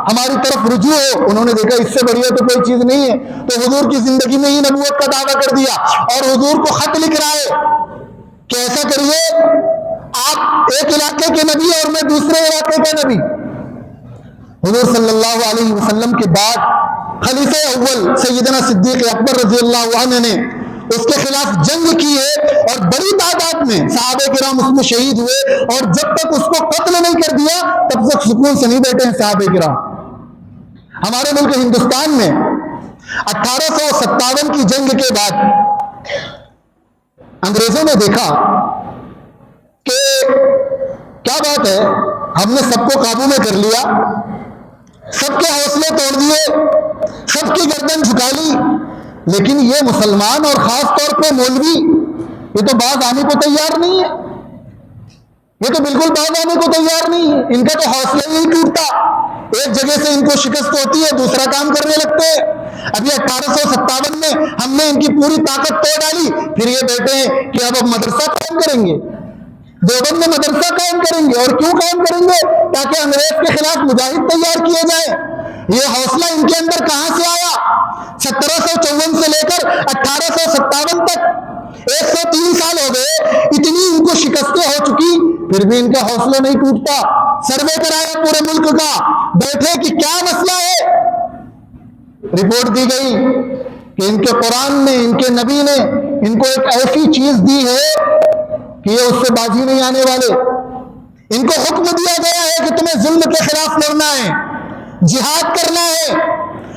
ہماری طرف رجوع ہو، انہوں نے دیکھا اس سے بڑھیا تو کوئی چیز نہیں ہے، تو حضور کی زندگی میں ہی نبوت کا دعویٰ کر دیا اور حضور کو خط لکھ رہا ہے کہ ایسا کریے آپ ایک علاقے کے نبی اور میں دوسرے علاقے کا نبی۔ حضور صلی اللہ علیہ وسلم کے بعد خلیفہ اول سیدنا صدیق اکبر رضی اللہ عنہ نے اس کے خلاف جنگ کی ہے اور بڑی تعداد میں صحابہ کرام اس میں شہید ہوئے، اور جب تک اس کو قتل نہیں کر دیا تب تک سکون سے نہیں بیٹھے ہیں صحابہ کرام۔ ہمارے ملک ہندوستان میں 1857 کی جنگ کے بعد انگریزوں نے دیکھا کہ کیا بات ہے، ہم نے سب کو قابو میں کر لیا، سب کے حوصلے توڑ دیے، سب کی گردن جھکا لی، لیکن یہ مسلمان اور خاص طور پہ مولوی یہ تو باز آنے کو تیار نہیں ہے، یہ تو بالکل باز آنے کو تیار نہیں ہے، ان کا تو حوصلہ ہی ٹوٹتا، ایک جگہ سے ان کو شکست ہوتی ہے دوسرا کام کرنے لگتے ہیں۔ ابھی 1857 میں ہم نے ان کی پوری طاقت توڑ ڈالی، پھر یہ بیٹھے ہیں کہ اب مدرسہ قائم کریں گے، دیوبند میں مدرسہ قائم کریں گے، اور کیوں قائم کریں گے؟ تاکہ انگریز کے خلاف مجاہد تیار کیے جائیں۔ یہ حوصلہ ان کے اندر کہاں سے آیا؟ 1754 سے لے کر 1857 تک 103 سال ہو گئے، اتنی ان کو شکستیں ہو چکی پھر بھی ان کا حوصلہ نہیں ٹوٹتا۔ سروے کرایا پورے ملک کا، بیٹھے کہ کیا مسئلہ ہے، رپورٹ دی گئی کہ ان کے قرآن نے، ان کے نبی نے ان کو ایک ایسی چیز دی ہے کہ یہ اس سے بازی نہیں آنے والے۔ ان کو حکم دیا گیا ہے کہ تمہیں ظلم کے خلاف لڑنا ہے، جہاد کرنا ہے،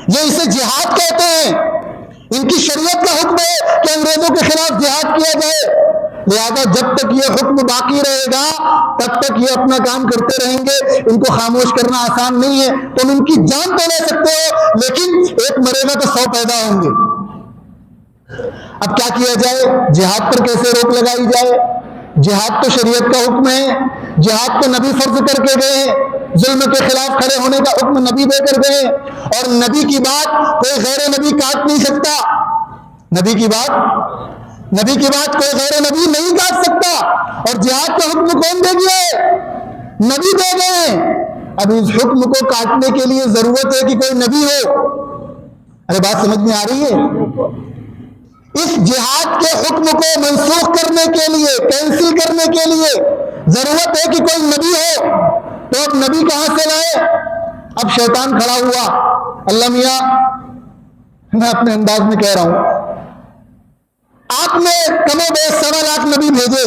یہ اسے جہاد کہتے ہیں۔ ان کی شریعت کا حکم ہے کہ انگریزوں کے خلاف جہاد کیا جائے، لہذا جب تک یہ حکم باقی رہے گا تب تک یہ اپنا کام کرتے رہیں گے، ان کو خاموش کرنا آسان نہیں ہے۔ تم ان کی جان تو لے سکتے ہو لیکن ایک مرے گا تو 100 پیدا ہوں گے۔ اب کیا کیا جائے؟ جہاد پر کیسے روک لگائی جائے؟ جہاد تو شریعت کا حکم ہے، جہاد تو نبی فرض کر کے گئے ہیں، ظلم کے خلاف کھڑے ہونے کا حکم نبی دے کر گئے، اور نبی کی بات کوئی غیر نبی کاٹ نہیں سکتا، نبی کی بات کوئی غیر نبی نہیں کاٹ سکتا۔ اور جہاد کا حکم کون دے گیا ہے؟ نبی دے گئے۔ اب اس حکم کو کاٹنے کے لیے ضرورت ہے کہ کوئی نبی ہو۔ ارے بات سمجھ میں آ رہی ہے؟ اس جہاد کے حکم کو منسوخ کرنے کے لیے، کینسل کرنے کے لیے ضرورت ہے کہ کوئی نبی ہو۔ تو اب نبی کہاں سے لائے؟ اب شیطان کھڑا ہوا، اللہ میاں میں اپنے انداز میں کہہ رہا ہوں، آپ نے کم و بیش 1.25 لاکھ نبی بھیجے،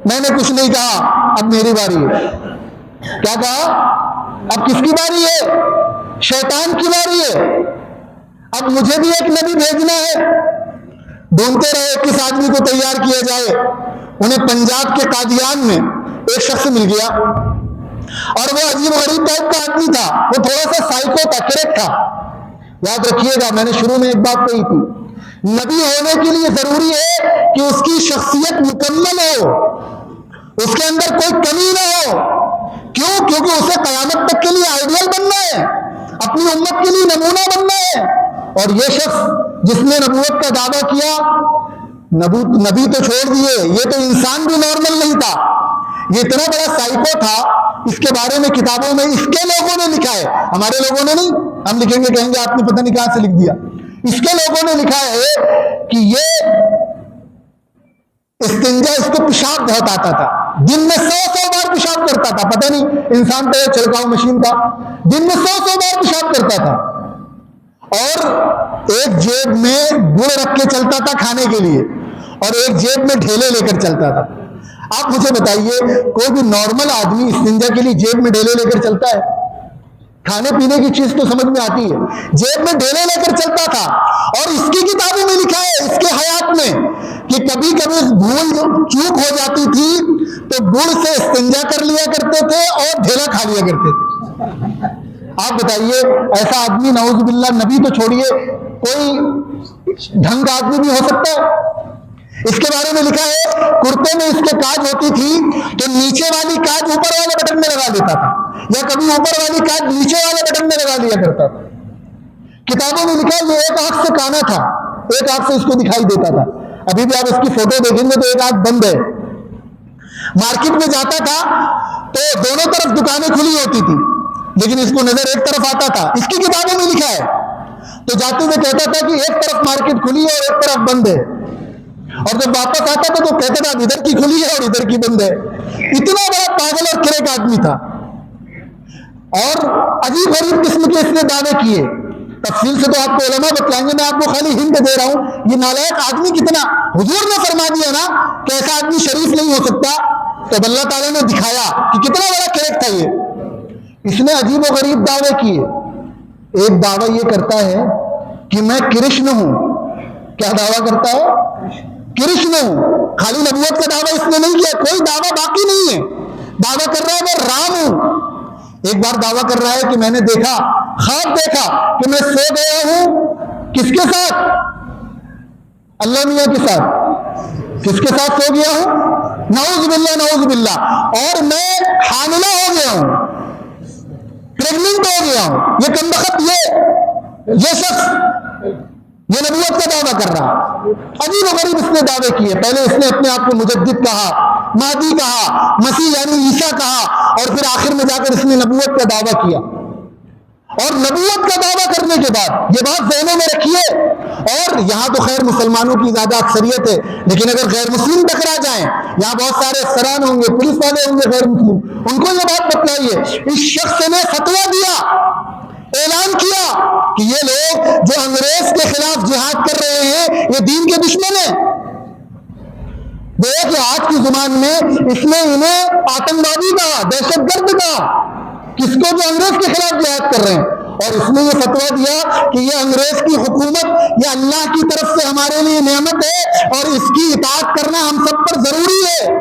میں نے کچھ نہیں کہا، اب میری باری ہے۔ کیا کہا؟ اب کس کی باری ہے؟ شیطان کی باری ہے۔ اب مجھے بھی ایک نبی بھیجنا ہے۔ ڈھونڈتے رہے کس آدمی کو تیار کیا جائے۔ انہیں پنجاب کے قادیان میں ایک شخص مل گیا، اور وہ عجیب و غریب ٹائپ کا آدمی تھا، وہ تھوڑا سا سائیکو تھا، کریک تھا۔ یاد رکھیے گا، میں نے شروع میں ایک بات کہی تھی، نبی ہونے کے لیے ضروری ہے کہ اس کی شخصیت مکمل ہو، اس کے اندر کوئی کمی نہ ہو۔ کیوں؟ کیونکہ اسے قیامت تک کے لیے آئیڈیل بننا ہے، اپنی امت کے لیے نمونہ بننا ہے۔ اور یہ شخص جس نے نبوت کا دعویٰ کیا، نبی تو چھوڑ دیے، یہ تو انسان بھی نارمل نہیں تھا، یہ اتنا بڑا سائیکو تھا۔ اس کے بارے میں کتابوں میں اس کے لوگوں نے لکھا ہے، ہمارے لوگوں نے نہیں، ہم لکھیں گے کہیں گے آپ نے پتہ نہیں کہاں سے لکھ دیا۔ اس کے لوگوں نے لکھا ہے کہ یہ استنجا، اس کو پیشاب بہت آتا تھا، دن میں 100 بار پیشاب کرتا تھا، پتہ نہیں انسان تو چھڑکاؤ مشین تھا، دن میں 100 بار پیشاب کرتا تھا، اور ایک جیب میں گڑ رکھ کے چلتا تھا کھانے کے لیے، اور ایک جیب میں ڈھیلے لے کر چلتا تھا۔ آپ مجھے بتائیے، کوئی بھی نارمل آدمی استنجا کے لیے جیب میں ڈھیلے لے کر چلتا ہے؟ کھانے پینے کی چیز تو سمجھ میں آتی ہے، جیب میں ڈھیلے لے کر چلتا تھا۔ اور اس کی کتابوں میں لکھا ہے، اس کے حیات میں، کہ کبھی کبھی بھول چوک ہو جاتی تھی تو گڑ سے استنجا کر لیا کرتے تھے اور ڈھیلا کھا لیا کرتے تھے۔ آپ بتائیے، ایسا آدمی نعوذ باللہ، نبی تو چھوڑیے، کوئی ڈھنگ کا آدمی بھی ہو سکتا ہے؟ اس کے بارے میں لکھا ہے، کرتے میں اس کے کاج ہوتی تھی تو نیچے والی کاج اوپر والے بٹن میں لگا دیتا تھا، یا کبھی اوپر والی کاج نیچے والے بٹن میں لگا لیا کرتا تھا۔ کتابوں میں لکھا ہے یہ ایک آنکھ سے کانا تھا، ایک آنکھ سے اس کو دکھائی دیتا تھا۔ ابھی بھی آپ اس کی فوٹو دیکھیں گے تو ایک آنکھ بند ہے۔ مارکیٹ میں جاتا تھا تو دونوں طرف دکانیں کھلی ہوتی تھی، لیکن اس کو نظر ایک طرف آتا تھا، اس کی کتابوں میں لکھا ہے۔ تو جاتے ہوئے کہتا تھا کہ ایک طرف مارکیٹ کھلی ہے اور ایک طرف بند ہے، اور جب واپس آتا تھا تو کہتا تھا ادھر کی کھلی ہے اور ادھر کی بند ہے۔ اتنا بڑا پاگل اور کریک آدمی تھا، اور عجیب غریب قسم کے اس نے دعوے کیے۔ تفصیل سے تو آپ کو علماء بتلائیں گے، میں آپ کو خالی ہنٹ دے رہا ہوں، یہ نالائق آدمی کتنا، حضور نے فرما دیا نا کہ ایسا آدمی شریف نہیں ہو سکتا، تو اللہ تعالیٰ نے دکھایا کہ کتنا بڑا کریک تھا یہ۔ اس نے عجیب و غریب دعوے کیے۔ ایک دعویٰ یہ کرتا ہے کہ میں کرشن ہوں۔ کیا دعویٰ کرتا ہے؟ کرشن ہوں۔ خالی نبوت کا دعویٰ اس نے نہیں کیا، کوئی دعویٰ باقی نہیں ہے، دعویٰ کر رہا ہے میں رام ہوں۔ ایک بار دعویٰ کر رہا ہے کہ میں نے دیکھا، خواب دیکھا کہ میں سو گیا ہوں، کس کے ساتھ؟ اللہ میاں کے ساتھ۔ کس کے ساتھ سو گیا ہوں؟ نعوذ باللہ، نعوذ باللہ، اور میں حاملہ ہو گیا ہوں، پریگننٹ ہو گیا ہوں۔ یہ کمبخت، یہ شخص یہ نبوت کا دعویٰ کر رہا۔ عجیب و غریب اس نے دعوے کیے۔ پہلے اس نے اپنے آپ کو مجدد کہا، مہدی کہا، مسیح یعنی عیسیٰ کہا، اور پھر آخر میں جا کر اس نے نبوت کا دعویٰ کیا۔ اور نبوت کا دعویٰ کرنے کے بعد یہ بات ذہنوں میں رکھیے، اور یہاں تو خیر مسلمانوں کی زیادہ اکثریت ہے، لیکن اگر غیر مسلم ٹکرا جائیں، یہاں بہت سارے افسران ہوں گے، پولیس والے ہوں گے غیر مسلم، ان کو یہ بات بتلائیے۔ اس شخص نے فتویٰ دیا، اعلان کیا کہ یہ لوگ جو انگریز کے خلاف جہاد کر رہے ہیں یہ دین کے دشمن ہیں۔ دیکھ کہ آج کی زبان میں اس نے انہیں آتنکوادی کہا، دہشت گرد کہا، کس کو؟ جو انگریز کے خلاف جہاد کر رہے ہیں۔ اور اس نے یہ فتویٰ دیا کہ یہ انگریز کی حکومت یہ اللہ کی طرف سے ہمارے لیے نعمت ہے، اور اس کی اطاعت کرنا ہم سب پر ضروری ہے۔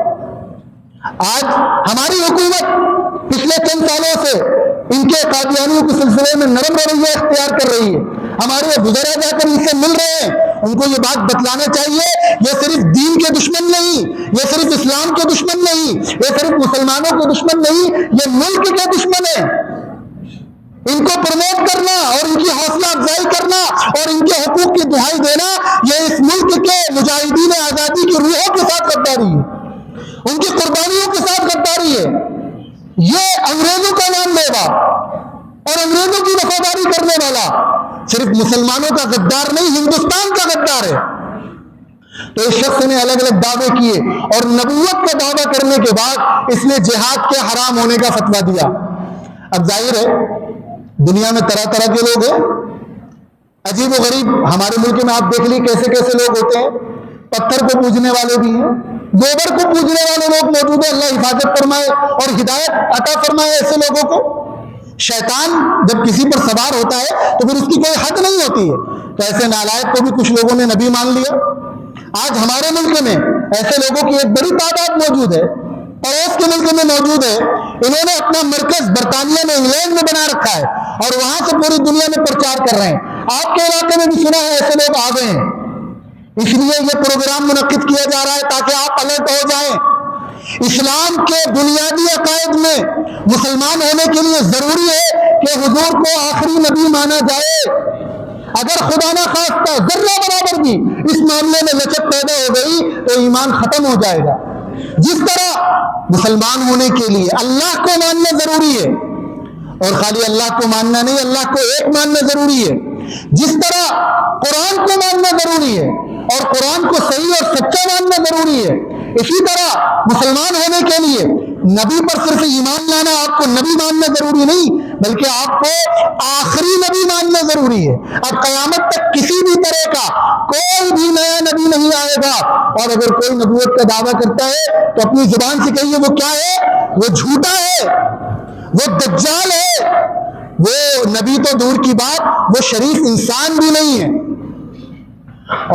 آج ہماری حکومت پچھلے چند سالوں سے ان کے قادیانیوں کے سلسلے میں نرم رویہ اختیار کر رہی ہے. ہمارے وزراء جا کر ان سے مل رہے ہیں. ان کو یہ بات بتلانا چاہیے یہ صرف دین کے دشمن نہیں, یہ صرف اسلام کے دشمن نہیں, یہ صرف مسلمانوں کے دشمن نہیں, یہ ملک کے دشمن ہیں. ان کو پروموٹ کرنا اور ان کی حوصلہ افزائی کرنا اور ان کے حقوق کی دہائی دینا یہ اس ملک کے مجاہدین آزادی کی روحوں کے ساتھ غداری ہے, ان کی قربانیوں کے ساتھ غداری ہے. یہ انگریزوں کا نام لے گا اور انگریزوں کی وفاداری کرنے والا صرف مسلمانوں کا غدار نہیں, ہندوستان کا غدار ہے. تو اس شخص نے الگ الگ دعوے کیے اور نبوت کا دعویٰ کرنے کے بعد اس نے جہاد کے حرام ہونے کا فتویٰ دیا. اب ظاہر ہے دنیا میں طرح طرح کے لوگ ہیں, عجیب و غریب. ہمارے ملک میں آپ دیکھ لی کیسے کیسے لوگ ہوتے ہیں. پتھر کو پوجنے والے بھی ہیں, گوبر کو پوجنے والے لوگ موجود ہیں. اللہ حفاظت فرمائے اور ہدایت عطا فرمائے ایسے لوگوں کو. شیطان جب کسی پر سوار ہوتا ہے تو پھر اس کی کوئی حد نہیں ہوتی ہے. تو ایسے نالائق کو بھی کچھ لوگوں نے نبی مان لیا. آج ہمارے ملک میں ایسے لوگوں کی ایک بڑی تعداد موجود ہے, پڑوس کے ملک میں موجود ہے. انہوں نے اپنا مرکز برطانیہ میں, انگلینڈ میں بنا رکھا ہے اور وہاں سے پوری دنیا میں پرچار کر رہے ہیں. آپ کے علاقے میں بھی سنا ہے ایسے لوگ آ گئے ہیں. اس لیے یہ پروگرام منعقد کیا جا رہا ہے تاکہ آپ الرٹ ہو جائیں. اسلام کے بنیادی عقائد میں مسلمان ہونے کے لیے ضروری ہے کہ حضور کو آخری نبی مانا جائے. اگر خدا نہ خواستہ ذرہ برابر بھی اس معاملے میں لچک پیدا ہو گئی تو ایمان ختم ہو جائے گا. جس طرح مسلمان ہونے کے لیے اللہ کو ماننا ضروری ہے, اور خالی اللہ کو ماننا نہیں, اللہ کو ایک ماننا ضروری ہے. جس طرح قرآن کو ماننا ضروری ہے اور قرآن کو صحیح اور سچا ماننا ضروری ہے, اسی طرح مسلمان ہونے کے لیے نبی پر صرف ایمان لانا, آپ کو نبی ماننا ضروری نہیں بلکہ آپ کو آخری نبی ماننا ضروری ہے. اب قیامت تک کسی بھی طرح کا کوئی بھی نیا نبی نہیں آئے گا, اور اگر کوئی نبوت کا دعویٰ کرتا ہے تو اپنی زبان سے کہیے وہ کیا ہے, وہ جھوٹا ہے, وہ دجال ہے, وہ نبی تو دور کی بات وہ شریف انسان بھی نہیں ہے.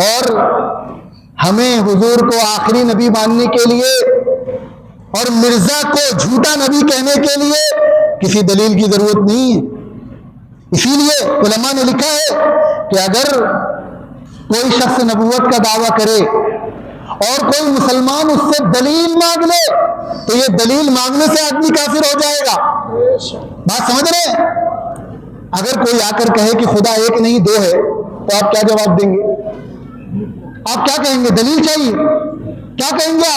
اور ہمیں حضور کو آخری نبی ماننے کے لیے اور مرزا کو جھوٹا نبی کہنے کے لیے کسی دلیل کی ضرورت نہیں ہے. اسی لیے علماء نے لکھا ہے کہ اگر کوئی شخص نبوت کا دعویٰ کرے اور کوئی مسلمان اس سے دلیل مانگ لے تو یہ دلیل مانگنے سے آدمی کافر ہو جائے گا. بات سمجھ رہے ہیں؟ اگر کوئی آ کر کہے کہ خدا ایک نہیں دو ہے تو آپ کیا جواب دیں گے؟ آپ کیا کہیں گے؟ دلیل چاہیے. کیا کہیں گے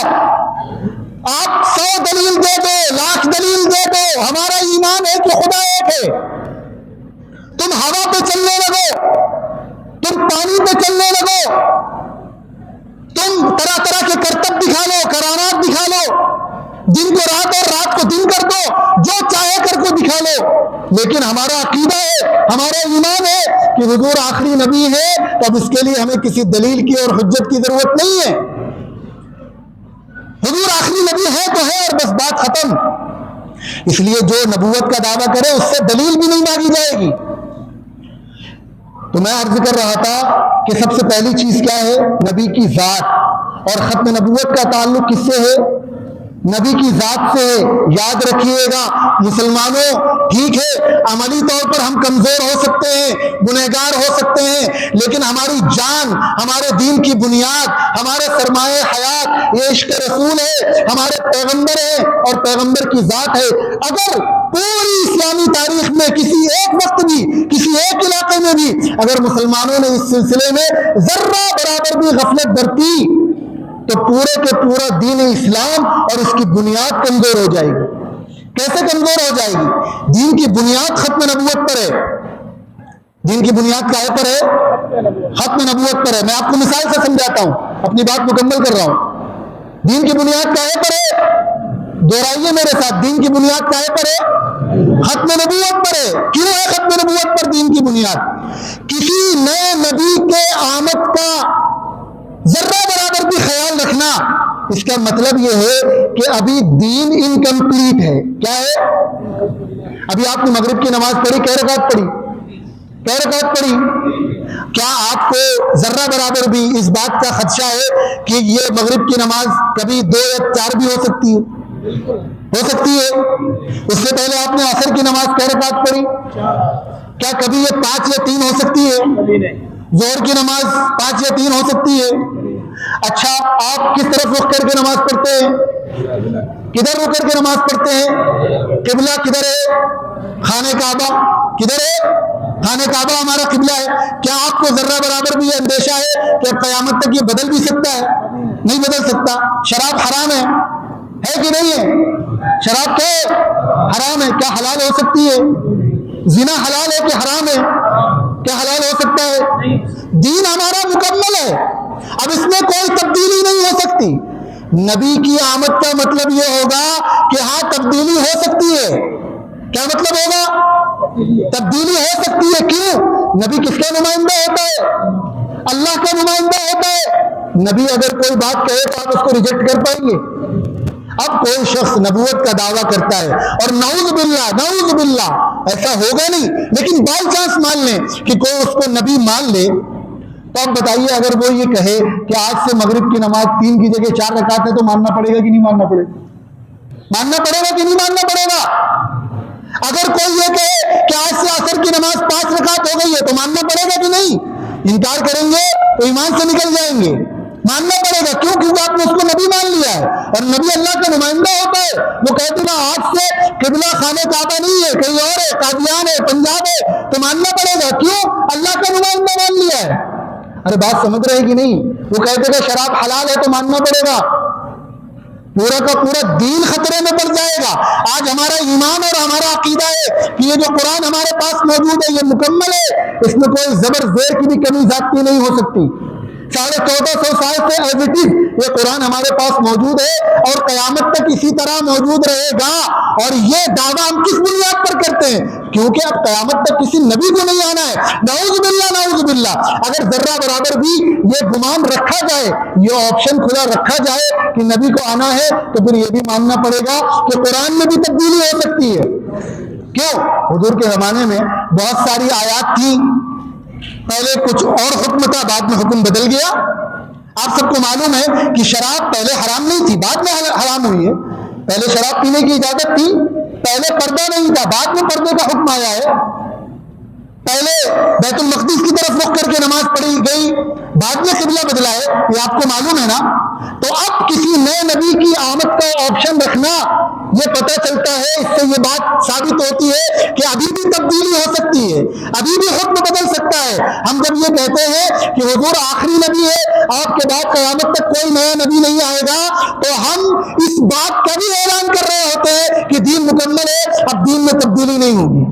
آپ 100 دلیل دے دو, لاکھ دلیل دے دو, ہمارا ایمان ہے کہ خدا ایک ہے. تم ہوا پہ چلنے لگو, تم پانی پہ چلنے لگو, تم طرح طرح کے کرتب دکھا لو, کرامات دکھا لو, دن کو رات اور رات کو دن کر دو, جو چاہے کر کو دکھا لو, لیکن ہمارا عقیدہ ہے, ہمارا ایمان ہے کہ حضور آخری نبی ہے, تو اب اس کے لیے ہمیں کسی دلیل کی اور حجت کی ضرورت نہیں ہے. حضور آخری نبی ہے تو ہے اور بس بات ختم. اس لیے جو نبوت کا دعویٰ کرے اس سے دلیل بھی نہیں مانگی جائے گی. تو میں عرض کر رہا تھا کہ سب سے پہلی چیز کیا ہے؟ نبی کی ذات. اور ختم نبوت کا تعلق کس سے ہے؟ نبی کی ذات سے ہے. یاد رکھیے گا مسلمانوں, ٹھیک ہے عملی طور پر ہم کمزور ہو سکتے ہیں, گنہگار ہو سکتے ہیں, لیکن ہماری جان, ہمارے دین کی بنیاد, ہمارے سرمایہ حیات یہ عشق رسول ہے, ہمارے پیغمبر ہیں اور پیغمبر کی ذات ہے. اگر پوری اسلامی تاریخ میں کسی ایک وقت بھی, کسی ایک علاقے میں بھی اگر مسلمانوں نے اس سلسلے میں ذرہ برابر بھی غفلت برتی تو پورے کے پورا دین اسلام اور اس کی بنیاد کمزور ہو جائے گی. کیسے کمزور ہو جائے گی؟ دین کی بنیاد ختم نبوت پر ہے. دین کی بنیاد کہاں پر ہے؟ ختم نبوت پر ہے. میں آپ کو مثال سے سمجھاتا ہوں, اپنی بات مکمل کر رہا ہوں. دین کی بنیاد کہاں پر ہے؟ دوہرائیے میرے ساتھ, دین کی بنیاد کہاں پر ہے؟ ختم نبوت پر ہے. کیوں ہے ختم نبوت پر دین کی بنیاد؟ کسی نئے نبی کے آمد کا ذرہ برابر بھی خیال رکھنا, اس کا مطلب یہ ہے کہ ابھی دین انکمپلیٹ ہے. کیا ہے؟ ابھی آپ نے مغرب کی نماز پڑھی, کئی رکعت پڑھی؟ کئی رکعت پڑھی؟ کیا آپ کو ذرہ برابر بھی اس بات کا خدشہ ہے کہ یہ مغرب کی نماز کبھی 2 یا 4 بھی ہو سکتی ہے؟ ہو سکتی ہے؟ اس سے پہلے آپ نے عصر کی نماز کیا رکعت پڑھی؟ کیا کبھی یہ 5 یا 3 ہو سکتی ہے؟ ظہر کی نماز 5 یا 3 ہو سکتی ہے؟ اچھا آپ کس طرف رخ کر کے نماز پڑھتے ہیں؟ کدھر رخ کر کے نماز پڑھتے ہیں؟ قبلہ کدھر ہے؟ خانہ کعبہ کدھر ہے؟ خانہ کعبہ ہمارا قبلہ ہے۔ کیا آپ کو ذرہ برابر بھی یہ اندیشہ ہے کہ قیامت تک یہ بدل بھی سکتا ہے؟ نہیں بدل سکتا۔ شراب حرام ہے کہ نہیں ہے؟ شراب کیا ہے؟ حرام ہے۔ کیا حلال ہو سکتی ہے؟ زنا حلال ہے کہ حرام ہے؟ کیا حلال ہو سکتا ہے؟ دین ہمارا مکمل ہے، اب اس میں کوئی تبدیلی نہیں ہو سکتی۔ نبی کی آمد کا مطلب یہ ہوگا کہ ہاں تبدیلی ہو سکتی ہے۔ کیا مطلب ہوگا؟ تبدیلی ہو سکتی ہے۔ کیوں؟ نبی کس کا نمائندہ ہوتا ہے؟ اللہ کا نمائندہ ہوتا ہے۔ نبی اگر کوئی بات کہے تو آپ اس کو ریجیکٹ کر پائیں گے؟ اب کوئی شخص نبوت کا دعویٰ کرتا ہے اور نعوذ باللہ ایسا ہوگا نہیں، لیکن بائی چانس مان لیں کہ کوئی اس کو نبی مان لے، تو اب بتائیے اگر وہ یہ کہے کہ آج سے مغرب کی نماز 3 کی جگہ 4 رکعت ہے تو ماننا پڑے گا کہ نہیں ماننا پڑے گا؟ ماننا پڑے گا کہ نہیں ماننا پڑے گا؟ اگر کوئی یہ کہے کہ آج سے عصر کی نماز 5 رکعت ہو گئی ہے تو ماننا پڑے گا کہ نہیں؟ انکار کریں گے تو ایمان سے نکل جائیں گے۔ ماننا پڑے گا، کیوں؟ کیونکہ آپ نے اس کو نبی مان لیا ہے، اور نبی اللہ کا نمائندہ ہوتا ہے۔ وہ کہتے ہیں آج سے قبلہ خانہ کعبہ نہیں ہے، کہیں اور ہے، قادیان ہے، پنجاب ہے، تو ماننا پڑے گا۔ کیوں؟ اللہ کا نمائندہ مان لیا ہے۔ ارے بات سمجھ رہے ہیں کہ نہیں؟ وہ کہتے ہیں شراب حلال ہے تو ماننا پڑے گا۔ پورا کا پورا دین خطرے میں پڑ جائے گا۔ آج ہمارا ایمان اور ہمارا عقیدہ ہے کہ یہ جو قرآن ہمارے پاس موجود ہے یہ مکمل ہے، اس میں کوئی زبر زیر کی بھی کمی زیادتی نہیں ہو سکتی۔ 1450 سال سے ایز اٹ از یہ قرآن ہمارے پاس موجود ہے اور قیامت تک اسی طرح موجود رہے گا۔ اور یہ دعویٰ ہم کس بنیاد پر کرتے ہیں؟ کیونکہ اب قیامت تک کسی نبی کو نہیں آنا ہے۔ نعوذ باللہ اگر ذرہ برابر بھی یہ گمان رکھا جائے، یہ آپشن کھلا رکھا جائے کہ نبی کو آنا ہے، تو پھر یہ بھی ماننا پڑے گا کہ قرآن میں بھی تبدیلی ہو سکتی ہے۔ کیوں؟ حضور کے زمانے میں بہت ساری آیات تھی، پہلے کچھ اور حکم تھا، بعد میں حکم بدل گیا۔ آپ سب کو معلوم ہے کہ شراب پہلے حرام نہیں تھی، بعد میں حرام ہوئی ہے۔ پہلے شراب پینے کی اجازت تھی، پہلے پردہ نہیں تھا، بعد میں پردے کا حکم آیا ہے۔ پہلے بیت المقدس کی طرف رخ کر کے نماز پڑھی گئی، بعد میں قبلہ بدلا ہے، یہ آپ کو معلوم ہے نا۔ تو اب کسی نئے نبی کی آمد کا آپشن رکھنا، یہ پتہ چلتا ہے، اس سے یہ بات ثابت ہوتی ہے کہ ابھی بھی تبدیلی ہو سکتی ہے، ابھی بھی حکم بدل سکتا ہے۔ ہم جب یہ کہتے ہیں کہ حضور آخری نبی ہے، آپ کے بعد قیامت تک کوئی نیا نبی نہیں آئے گا، تو ہم اس بات کا بھی اعلان کر رہے ہوتے ہیں کہ دین مکمل ہے، اب دین میں تبدیلی نہیں ہوگی،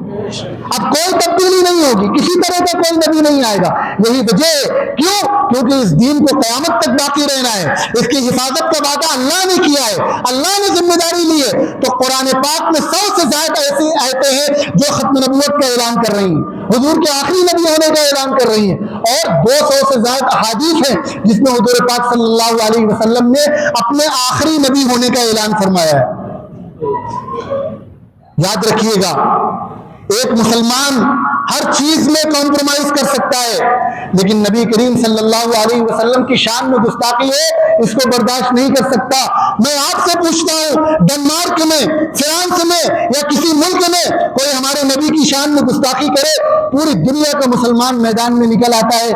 اب کوئی تبدیلی نہیں ہوگی، کسی طرح کا کوئی نبی نہیں آئے گا۔ یہی وجہ ہے، کیوں؟ کیونکہ اس دین کو قیامت تک باقی رہنا ہے، اس کی حفاظت کا وعدہ اللہ نے کیا ہے، اللہ نے ذمہ داری لی ہے۔ تو قرآن پاک میں 100 سے زائد ایسی آیتیں ہیں جو ختم نبوت کا اعلان کر رہی ہیں، حضور کے آخری نبی ہونے کا اعلان کر رہی ہیں، اور 200 سے زائد احادیث ہیں جس میں حضور پاک صلی اللہ علیہ وسلم نے اپنے آخری نبی ہونے کا اعلان فرمایا ہے۔ یاد رکھیے گا، ایک مسلمان ہر چیز میں کمپرومائز کر سکتا ہے، لیکن نبی کریم صلی اللہ علیہ وسلم کی شان میں گستاخی ہے، اس کو برداشت نہیں کر سکتا۔ میں آپ سے پوچھتا ہوں، ڈنمارک میں، فرانس میں یا کسی ملک میں کوئی ہمارے نبی کی شان میں گستاخی کرے، پوری دنیا کا مسلمان میدان میں نکل آتا ہے۔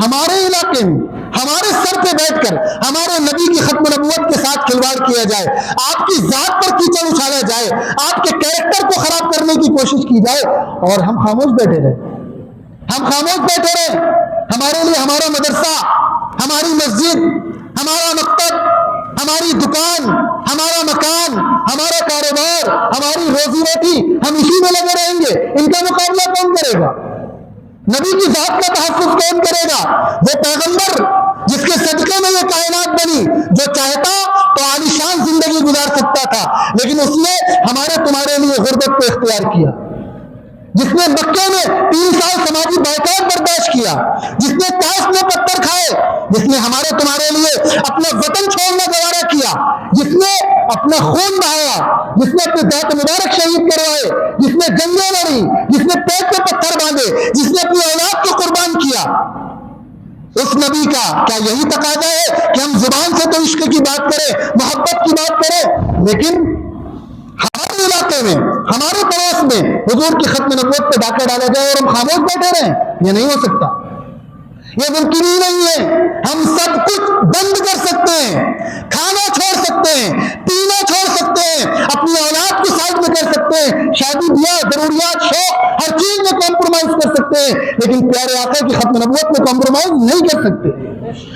ہمارے علاقے میں ہمارے سر پہ بیٹھ کر ہمارے نبی کی ختم نبوت کے ساتھ کھلواڑ کیا جائے، آپ کی ذات پر کیچڑ اچھالا جائے، آپ کے کیریکٹر کو خراب کرنے کی کوشش کی جائے، اور ہم خاموش بیٹھے رہے، ہم خاموش بیٹھے رہے۔ ہمارے لیے ہمارا مدرسہ، ہماری مسجد، ہمارا مکتب، ہماری دکان، ہمارا مکان، ہمارا کاروبار، ہماری روزی روٹی، ہم اسی میں لگے رہیں گے، ان کا مقابلہ کون کرے گا؟ نبی کی ذات کا تحفظ کون کرے گا؟ وہ پیغمبر جس کے صدقے میں یہ کائنات بنی، جو چاہتا تو عالیشان زندگی گزار سکتا تھا، لیکن اس نے ہمارے تمہارے لیے غربت کو اختیار کیا، جس نے مکے میں 3 سال سماجی بائیکاٹ برداشت کیا، جس نے طائف میں پتھر کھائے، جس نے ہمارے تمہارے لیے اپنا وطن چھوڑنا گوارا کیا، جس نے اپنا خون بہایا، جس نے اپنے ذات مبارک شہید کروائے، جس نے جنگیں لڑی، جس نے پیٹ پہ پتھر باندھے، جس نے اپنی اولاد کو قربان کیا، اس نبی کا کیا یہی تقاضا ہے کہ ہم زبان سے تو عشق کی بات کریں، محبت کی بات کریں، لیکن علاقے میں ہمارے پڑوس میں حضور کی ختم نبوت پہ ڈاکہ ڈالا جائے اور ہم خاموش بیٹھے رہیں؟ یہ نہیں ہو سکتا، یہ ممکن ہی نہیں ہے۔ ہم سب کچھ بند کر سکتے ہیں، کھانا چھوڑ سکتے ہیں، پینا چھوڑ سکتے ہیں، اپنی اولاد کو سائڈ میں کر سکتے ہیں، شادی بیاہ، ضروریات، شوق، ہر چیز میں کمپرومائز کر سکتے ہیں، لیکن پیارے آقا کی ختم نبوت میں کمپرومائز نہیں کر سکتے۔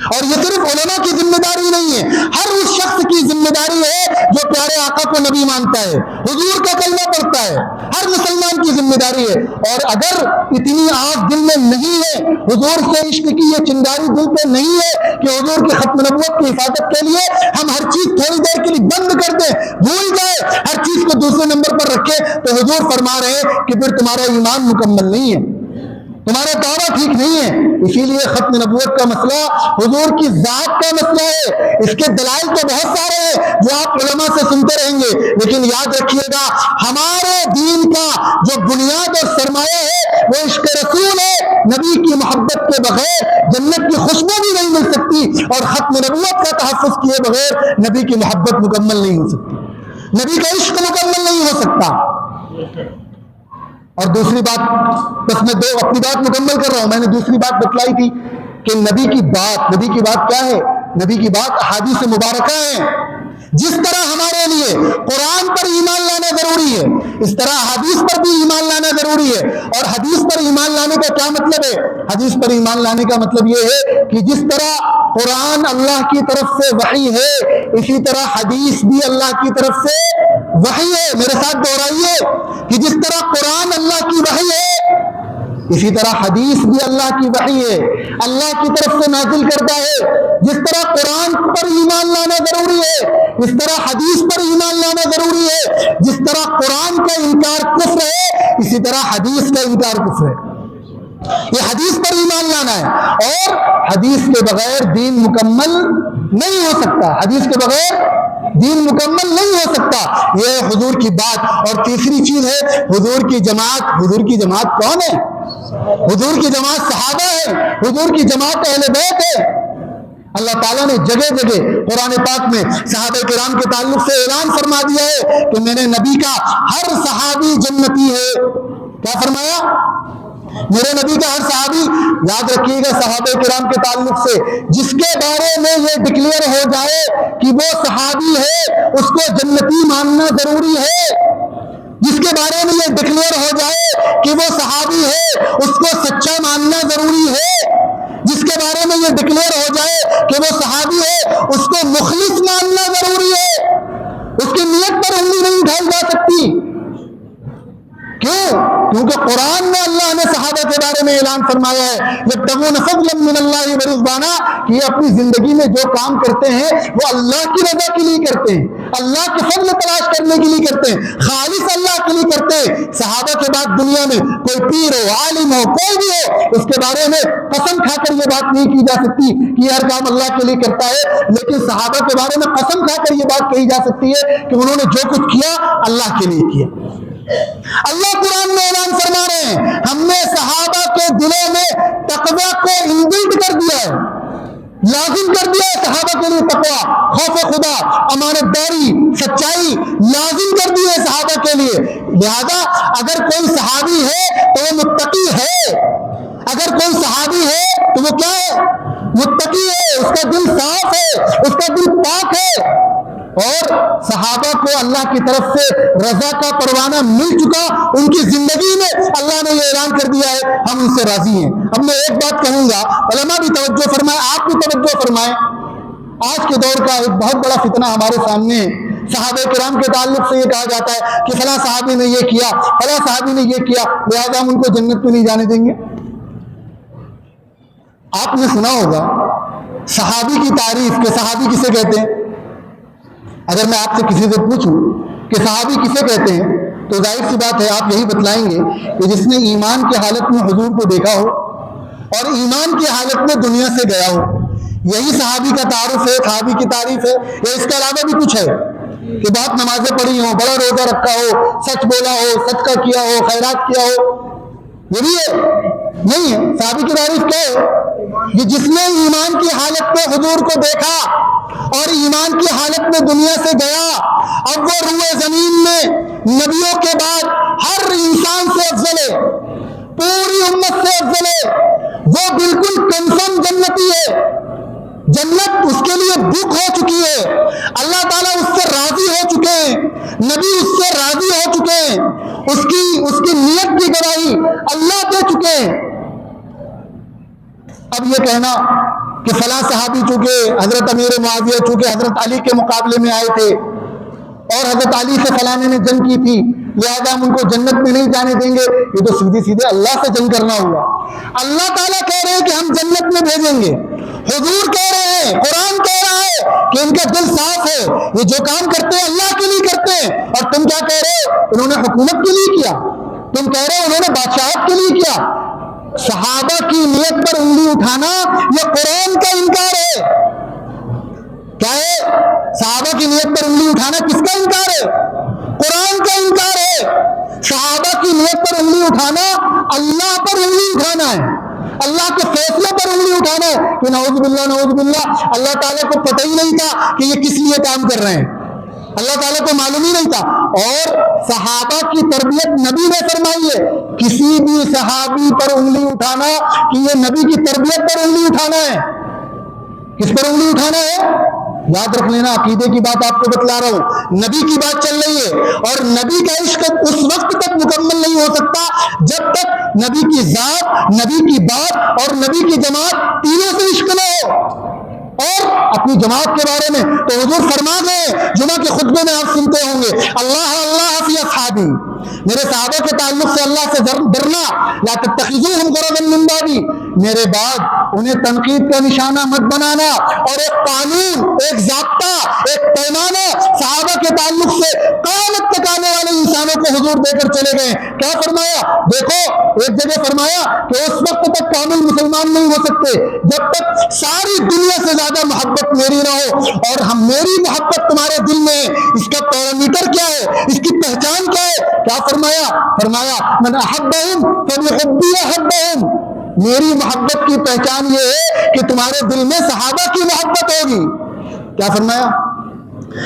اور یہ صرف علماء کی ذمہ داری نہیں ہے، ہر اس شخص کی ذمہ داری ہے جو پیارے آقا کو نبی مانتا ہے، حضور کا کلمہ پڑھتا ہے، ہر مسلمان کی ذمہ داری ہے۔ اور اگر اتنی آگ دل میں نہیں ہے، حضور سے عشق کی یہ چنگاری دل پہ نہیں ہے کہ حضور کی ختم نبوت کی حفاظت کے لیے ہم ہر چیز تھوڑی دیر کے لیے بند کر دیں، بھول جائے، ہر چیز کو دوسرے نمبر پر رکھے، تو حضور فرما رہے ہیں کہ پھر تمہارا ایمان مکمل نہیں ہے، تمہارا دعویٰ ٹھیک نہیں ہے۔ اسی لیے ختم نبوت کا مسئلہ حضور کی ذات کا مسئلہ ہے۔ اس کے دلائل تو بہت سارے ہیں جو آپ علماء سے سنتے رہیں گے، لیکن یاد رکھیے گا ہمارے دین کا جو بنیاد اور سرمایہ ہے وہ عشق رسول ہے۔ نبی کی محبت کے بغیر جنت کی خوشبو بھی نہیں مل سکتی، اور ختم نبوت کا تحفظ کیے بغیر نبی کی محبت مکمل نہیں ہو سکتی، نبی کا عشق مکمل نہیں ہو سکتا۔ اور دوسری بات، بس میں اپنی بات مکمل کر رہا ہوں، میں نے دوسری بات بتلائی تھی کہ نبی کی بات کیا ہے؟ نبی کی بات احادیث مبارکہ ہیں۔ جس طرح ہمارے لیے قرآن پر ایمان لانا ضروری ہے، اس طرح حدیث پر بھی ایمان لانا ضروری ہے۔ اور حدیث پر ایمان لانے کا کیا مطلب ہے؟ حدیث پر ایمان لانے کا مطلب یہ ہے کہ جس طرح قرآن اللہ کی طرف سے وحی ہے، اسی طرح حدیث بھی اللہ کی طرف سے وحی ہے۔ میرے ساتھ دوہرائیے کہ جس طرح قرآن اللہ کی وحی ہے، اسی طرح حدیث بھی اللہ کی وحی ہے، اللہ کی طرف سے نازل کردہ ہے۔ جس طرح قرآن پر ایمان لانا ضروری ہے، اس طرح حدیث پر ایمان لانا ضروری ہے۔ جس طرح قرآن کا انکار کفر ہے، اسی طرح حدیث کا انکار کفر ہے۔ یہ حدیث پر ایمان لانا ہے، اور حدیث کے بغیر دین مکمل نہیں ہو سکتا، حدیث کے بغیر دین مکمل نہیں ہو سکتا۔ یہ ہے حضور کی بات۔ اور تیسری چیز ہے حضور کی جماعت۔ حضور کی جماعت کون ہے؟ حضور کی جماعت صحابہ ہے، حضور کی جماعت اہل بیت ہے۔ اللہ تعالیٰ نے جگہ جگہ قرآن پاک میں صحابہ کرام کے تعلق سے اعلان فرما دیا ہے کہ میرے نبی کا ہر صحابی جنتی ہے۔ کیا فرمایا؟ میرے نبی کا ہر صحابی، یاد رکھیے گا صحابہ کرام کے تعلق سے جس کے بارے میں یہ ڈکلیئر ہو جائے کہ وہ صحابی ہے، اس کو جنتی ماننا ضروری ہے۔ جس کے بارے میں یہ ڈکلیئر ہو جائے کہ وہ صحابی ہے، اس کو سچا ماننا ضروری ہے۔ جس کے بارے میں یہ ڈکلیئر ہو جائے کہ وہ صحابی ہے، اس کو مخلص ماننا ضروری ہے۔ اس کی نیت پر انگلی نہیں اٹھائی جا سکتی۔ کیوں؟ کیونکہ قرآن میں اللہ نے صحابہ کے بارے میں اعلان فرمایا ہے یبتغون فضلا من اللہ ورضوانا، کہ یہ اپنی زندگی میں جو کام کرتے ہیں وہ اللہ کی رضا کے لیے کرتے ہیں، اللہ کے فضل تلاش کرنے کے لیے کرتے ہیں، خالص اللہ کے لیے کرتے ہیں۔ صحابہ کے بعد دنیا میں کوئی پیر ہو، عالم ہو، کوئی بھی ہو، اس کے بارے میں قسم کھا کر یہ بات نہیں کی جا سکتی کہ یہ ہر کام اللہ کے لیے کرتا ہے، لیکن صحابہ کے بارے میں قسم کھا کر یہ بات کہی جا سکتی ہے کہ انہوں نے جو کچھ کیا اللہ کے لیے کیا۔ اللہ قرآن میں اعلان فرما رہے ہیں ہم نے صحابہ کے دلوں میں تقویٰ کو انبلٹ کر دیا ہے، لازم کر دیا ہے صحابہ کے لیے تقویٰ، خوف خدا، امانت داری، سچائی لازم کر دی ہے صحابہ کے لیے۔ لہذا اگر کوئی صحابی ہے تو وہ متقی ہے، اگر کوئی صحابی ہے تو وہ کیا ہے؟ متقی ہے، اس کا دل صاف ہے، اس کا دل پاک ہے، اور صحابہ کو اللہ کی طرف سے رضا کا پروانہ مل چکا، ان کی زندگی میں اللہ نے یہ اعلان کر دیا ہے ہم ان سے راضی ہیں۔ اب میں ایک بات کہوں گا، علماء بھی توجہ فرمائیں، آپ بھی توجہ فرمائیں۔ آج کے دور کا ایک بہت بڑا فتنہ ہمارے سامنے ہے، صحابہ کرام کے تعلق سے یہ کہا جاتا ہے کہ فلاں صحابی نے یہ کیا، فلاں صحابی نے یہ کیا، لہذا ہم ان کو جنت میں نہیں جانے دیں گے۔ آپ نے سنا ہوگا صحابی کی تعریف کہ صحابی کسے کہتے ہیں؟ اگر میں آپ سے کسی سے پوچھوں کہ صحابی کسے کہتے ہیں تو ظاہر سی بات ہے آپ یہی بتلائیں گے کہ جس نے ایمان کی حالت میں حضور کو دیکھا ہو اور ایمان کی حالت میں دنیا سے گیا ہو، یہی صحابی کا تعارف ہے، صحابی کی تعریف ہے۔ یا اس کے علاوہ بھی کچھ ہے کہ بہت نمازیں پڑھی ہوں، بڑا روزہ رکھا ہو، سچ بولا ہو، صدقہ کیا ہو، خیرات کیا ہو، یہ بھی ہے؟ نہیں ہے۔ صحابی کی تعریف کیا ہے؟ یہ جس نے ایمان کی حالت میں حضور کو دیکھا اور ایمان کی حالت میں دنیا سے گیا، اب وہ روئے زمین میں نبیوں کے بعد ہر انسان سے افضل ہے، پوری امت سے افضل ہے، وہ بالکل کنفرم جنتی ہے، جنت اس کے لیے بک ہو چکی ہے، اللہ تعالیٰ اس سے راضی ہو چکے ہیں، نبی اس سے راضی ہو چکے ہیں، اس کی نیت کی گواہی اللہ دے چکے ہیں۔ اب یہ کہنا کہ فلاں صحابی چونکہ حضرت امیر معاویہ چونکہ حضرت علی کے مقابلے میں آئے تھے اور حضرت علی سے فلاں نے جنگ کی تھی لہذا ہم ان کو جنت میں نہیں جانے دیں گے، یہ تو سیدھے سیدھے اللہ سے جنگ کرنا ہوا۔ اللہ تعالیٰ کہہ رہے ہیں کہ ہم جنت میں بھیجیں گے، حضور کہہ رہے ہیں، قرآن کہہ رہا ہے کہ ان کا دل صاف ہے، یہ جو کام کرتے ہیں اللہ کے لیے کرتے ہیں، اور تم کیا کہہ رہے ہو؟ انہوں نے حکومت کے لیے کیا، تم کہہ رہے ہو انہوں نے بادشاہت کے لیے کیا۔ صحابہ کی نیت پر انگلی اٹھانا یہ قرآن کا انکار ہے۔ کیا ہے؟ صحابہ کی نیت پر انگلی اٹھانا کس کا انکار ہے؟ قرآن کا انکار ہے۔ صحابہ کی نیت پر انگلی اٹھانا اللہ پر انگلی اٹھانا ہے، اللہ کے فیصلے پر انگلی اٹھانا ہے کہ نعوذ باللہ نعوذ باللہ، اللہ تعالیٰ کو پتہ ہی نہیں تھا کہ یہ کس لیے کام کر رہے ہیں، اللہ تعالیٰ کو معلوم ہی نہیں تھا۔ اور صحابہ کی تربیت نبی نے فرمائی ہے، کسی بھی صحابی پر انگلی اٹھانا کہ یہ نبی کی تربیت پر انگلی اٹھانا ہے۔ کس پر انگلی اٹھانا ہے؟ یاد رکھ لینا، عقیدے کی بات آپ کو بتلا رہا ہوں، نبی کی بات چل رہی ہے، اور نبی کا عشق اس وقت تک مکمل نہیں ہو سکتا جب تک نبی کی ذات، نبی کی بات اور نبی کی جماعت تینوں سے عشق نہ ہو۔ اور اپنی جماعت کے بارے میں تو حضور فرما گئے، جمعہ کے خطبے میں آپ سنتے ہوں گے، اللہ اللہ فی اصحابی، میرے صحابہ کے تعلق سے اللہ سے ڈرنا، لا تتخذوہم غرضا من بعدی، میرے بعد انہیں تنقید کا نشانہ مت بنانا۔ اور ایک قانون، ایک ضابطہ، ایک پیمانہ صحابہ کے تعلق سے قیامت تک آنے والے انسانوں کو حضور دے کر چلے گئے۔ کیا فرمایا؟ دیکھو، ایک جگہ فرمایا کہ اس وقت تک کامل مسلمان نہیں ہو سکتے جب تک ساری دنیا سے زیادہ محبت میری نہ ہو، اور ہم میری محبت تمہارے دل میں ہے، اس کا پیرامیٹر کیا ہے، اس کی پہچان کیا ہے؟ کیا فرمایا؟ فرمایا من احبہم فبحبی احبہم، میری محبت کی پہچان یہ ہے کہ تمہارے دل میں صحابہ کی محبت ہوگی۔ کیا فرمایا؟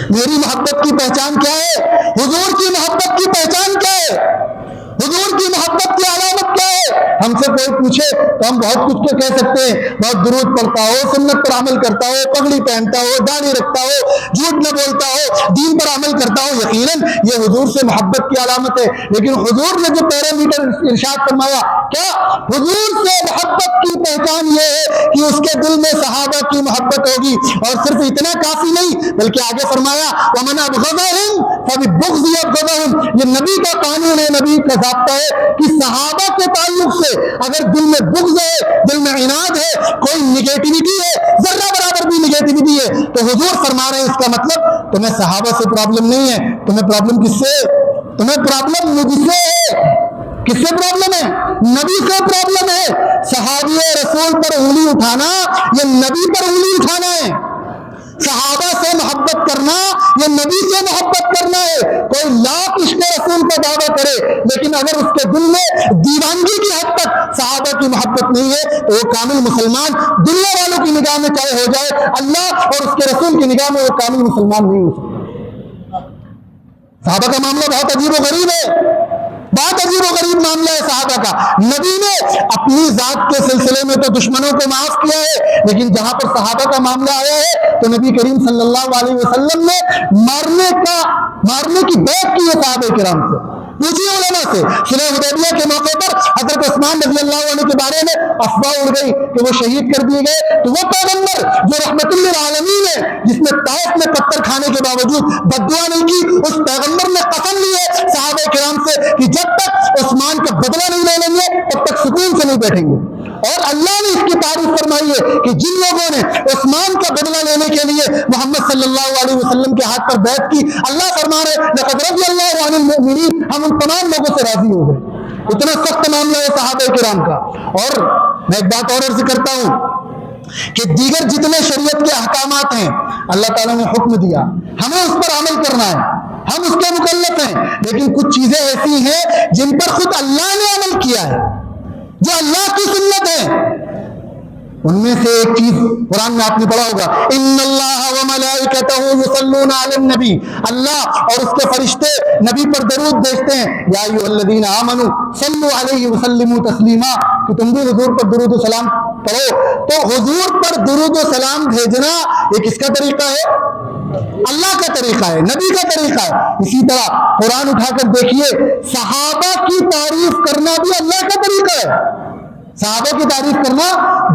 میری محبت کی پہچان کیا ہے؟ حضور کی محبت کی پہچان کیا ہے؟ حضور کی محبت کی علامت کیا ہے؟ ہم سے کوئی پوچھے تو ہم بہت کچھ تو کہہ سکتے ہیں، بہت درود پڑھتا ہو، سنت پر عمل کرتا ہو، پگڑی پہنتا ہو، داڑھی رکھتا ہو، جھوٹ نہ بولتا ہو، دین پر عمل کرتا ہو، یقیناً یہ حضور سے محبت کی علامت ہے۔ لیکن حضور نے جو پیرامیٹر ارشاد فرمایا، کیا حضور سے محبت کی پہچان یہ ہے کہ اس کے دل میں صحابہ کی محبت ہوگی، اور صرف اتنا کافی نہیں بلکہ آگے فرمایا وَمَنْ أَبْغَضَهُمْ فَبِبُغْضِ يَبْغَضُهُمْ، یہ نبی کا قانون ہے، نبی کا ضابطہ ہے کہ صحابہ کے تعلق سے اگر دل میں بغض ہے، دل میں عناد ہے، کوئی نگیٹیوٹی ہے، ذرہ برابر بھی نگیٹیوٹی ہے، تو حضور فرما رہے ہیں اس کا مطلب تمہیں صحابہ سے پرابلم نہیں ہے، تمہیں پرابلم کس سے؟ تمہیں پرابلم مجھ سے ہے۔ کس سے پرابلم ہے؟ نبی سے پرابلم ہے۔ صحابی رسول پر انگلی اٹھانا یہ نبی پر انگلی اٹھانا ہے، صحابہ سے محبت کرنا یہ نبی سے محبت کرنا ہے۔ کوئی لاکھ عشق رسول کا دعویٰ کرے لیکن اگر اس کے دل میں دیوانگی کی حد تک صحابہ کی محبت نہیں ہے تو وہ کامل مسلمان دنیا والوں کی نگاہ میں چاہے ہو جائے، اللہ اور اس کے رسول کی نگاہ میں وہ کامل مسلمان نہیں ہو سکتا۔ صحابہ کا معاملہ بہت عجیب و غریب ہے، بہت عجیب و غریب معاملہ ہے صحابہ کا۔ نبی نے اپنی ذات کے سلسلے میں تو دشمنوں کو معاف کیا ہے، لیکن جہاں پر صحابہ کا معاملہ آیا ہے تو نبی کریم صلی اللہ علیہ وسلم نے مارنے کی بیعت کی ہے صحابہ کرام سے۔ پوچھیے علماء سے، صلح حدیبیہ کے موقع پر حضرت عثمان رضی اللہ عنہ کے بارے میں افواہ اڑ گئی کہ وہ شہید کر دیے گئے، تو وہ پیغمبر جو رحمت للعالمین ہے، جس نے طائف میں پتھر کھانے کے باوجود بد دعا نہیں کی، اس پیغمبر نے قسم لی ہے صحابہ کرام سے کہ جب تک عثمان کا بدلہ نہیں لے لیں گے تب تک سکون سے نہیں بیٹھیں گے۔ اور اللہ نے اس کی تعریف فرمائی ہے کہ جن لوگوں نے عثمان کا بدلہ لینے کے لیے محمد صلی اللہ علیہ وسلم کے ہاتھ پر بیعت کی، اللہ فرما رہے لقد رضی اللہ عن المؤمنین، ہم ان تمام لوگوں سے راضی ہو گئے۔ اتنا سخت معاملہ ہے صحابہ کرام کا۔ اور میں ایک بات اور عرض کرتا ہوں کہ دیگر جتنے شریعت کے احکامات ہیں اللہ تعالیٰ نے حکم دیا، ہمیں اس پر عمل کرنا ہے، ہم اس کے مکلف ہیں، لیکن کچھ چیزیں ایسی ہیں جن پر خود اللہ نے عمل کیا ہے، جو اللہ کی سنت ہے۔ ان میں سے ایک چیز قرآن میں آپ نے پڑھا ہوگا، ان اللہ و ملائکتہ یصلون علی النبی، اللہ اور اس کے فرشتے نبی پر درود بھیجتے ہیں، یا ایھا الذین آمنوا صلوا علیہ وسلموا تسلیما، کہ تم بھی حضور پر درود و سلام پڑھو۔ تو حضور پر درود و سلام بھیجنا یہ کس کا طریقہ ہے؟ اللہ کا طریقہ ہے، نبی کا طریقہ ہے۔ اسی طرح قرآن اٹھا کر دیکھیے، صحابہ کی تعریف کرنا بھی اللہ کا طریقہ ہے۔ صحابہ کی تعریف کرنا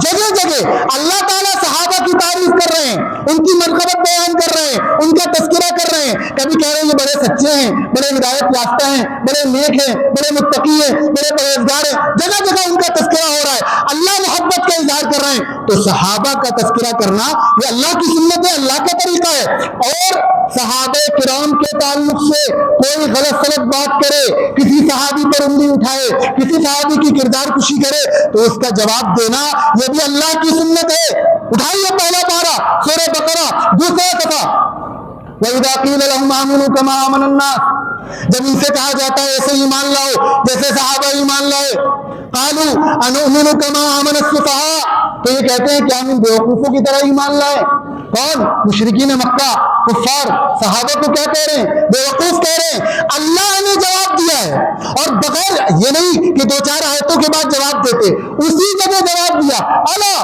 جگہ جگہ اللہ تعالیٰ صحابہ کی تعریف کر رہے ہیں، ان کی منقبت بیان کر رہے ہیں، ان کا تذکرہ کر رہے ہیں۔ کبھی کہہ رہے ہیں یہ بڑے سچے ہیں، بڑے ہدایت یافتہ ہیں، بڑے نیک ہیں، بڑے متقی ہیں، بڑے پرہیزگار ہیں، جگہ جگہ ان کا تذکرہ ہو رہا ہے، اللہ محبت کا اظہار کر رہے ہیں۔ تو صحابہ کا تذکرہ کرنا یہ اللہ کی سنت ہے، اللہ کا طریقہ ہے۔ اور صحابہ کرام کے تعلق سے کوئی غلط سلط بات کرے، کسی صحابی پر انگلی اٹھائے، کسی صحابی کی کردار کشی کرے، تو اس کا جواب دینا یہ بھی اللہ کی سنت ہے۔ اٹھائیے پہلا پارہ سورہ بقرہ دوسرا صفحہ، وَإِذَا قِيلَ لَهُمْ آمِنُوا كَمَا آمَنَ النَّاسُ، جب ان سے کہا جاتا ہے ایسے ایمان لاؤ جیسے صحابہ ایمان لائے، قَالُوا أَنُؤْمِنُ كَمَا آمَنَ السُّفَهَاءُ، تو یہ کہتے ہیں کہ ہم ان بیوقوفوں کی طرح ایمان لائے۔ کون؟ مشرکین مکہ، کفار صحابہ کو کیا کہہ رہے ہیں؟ بیوقوف کہہ رہے ہیں۔ اللہ نے جواب دیا ہے، اور بغیر یہ نہیں کہ دو چار آیتوں کے بعد جواب دیتے، اسی جگہ جواب دیا، الا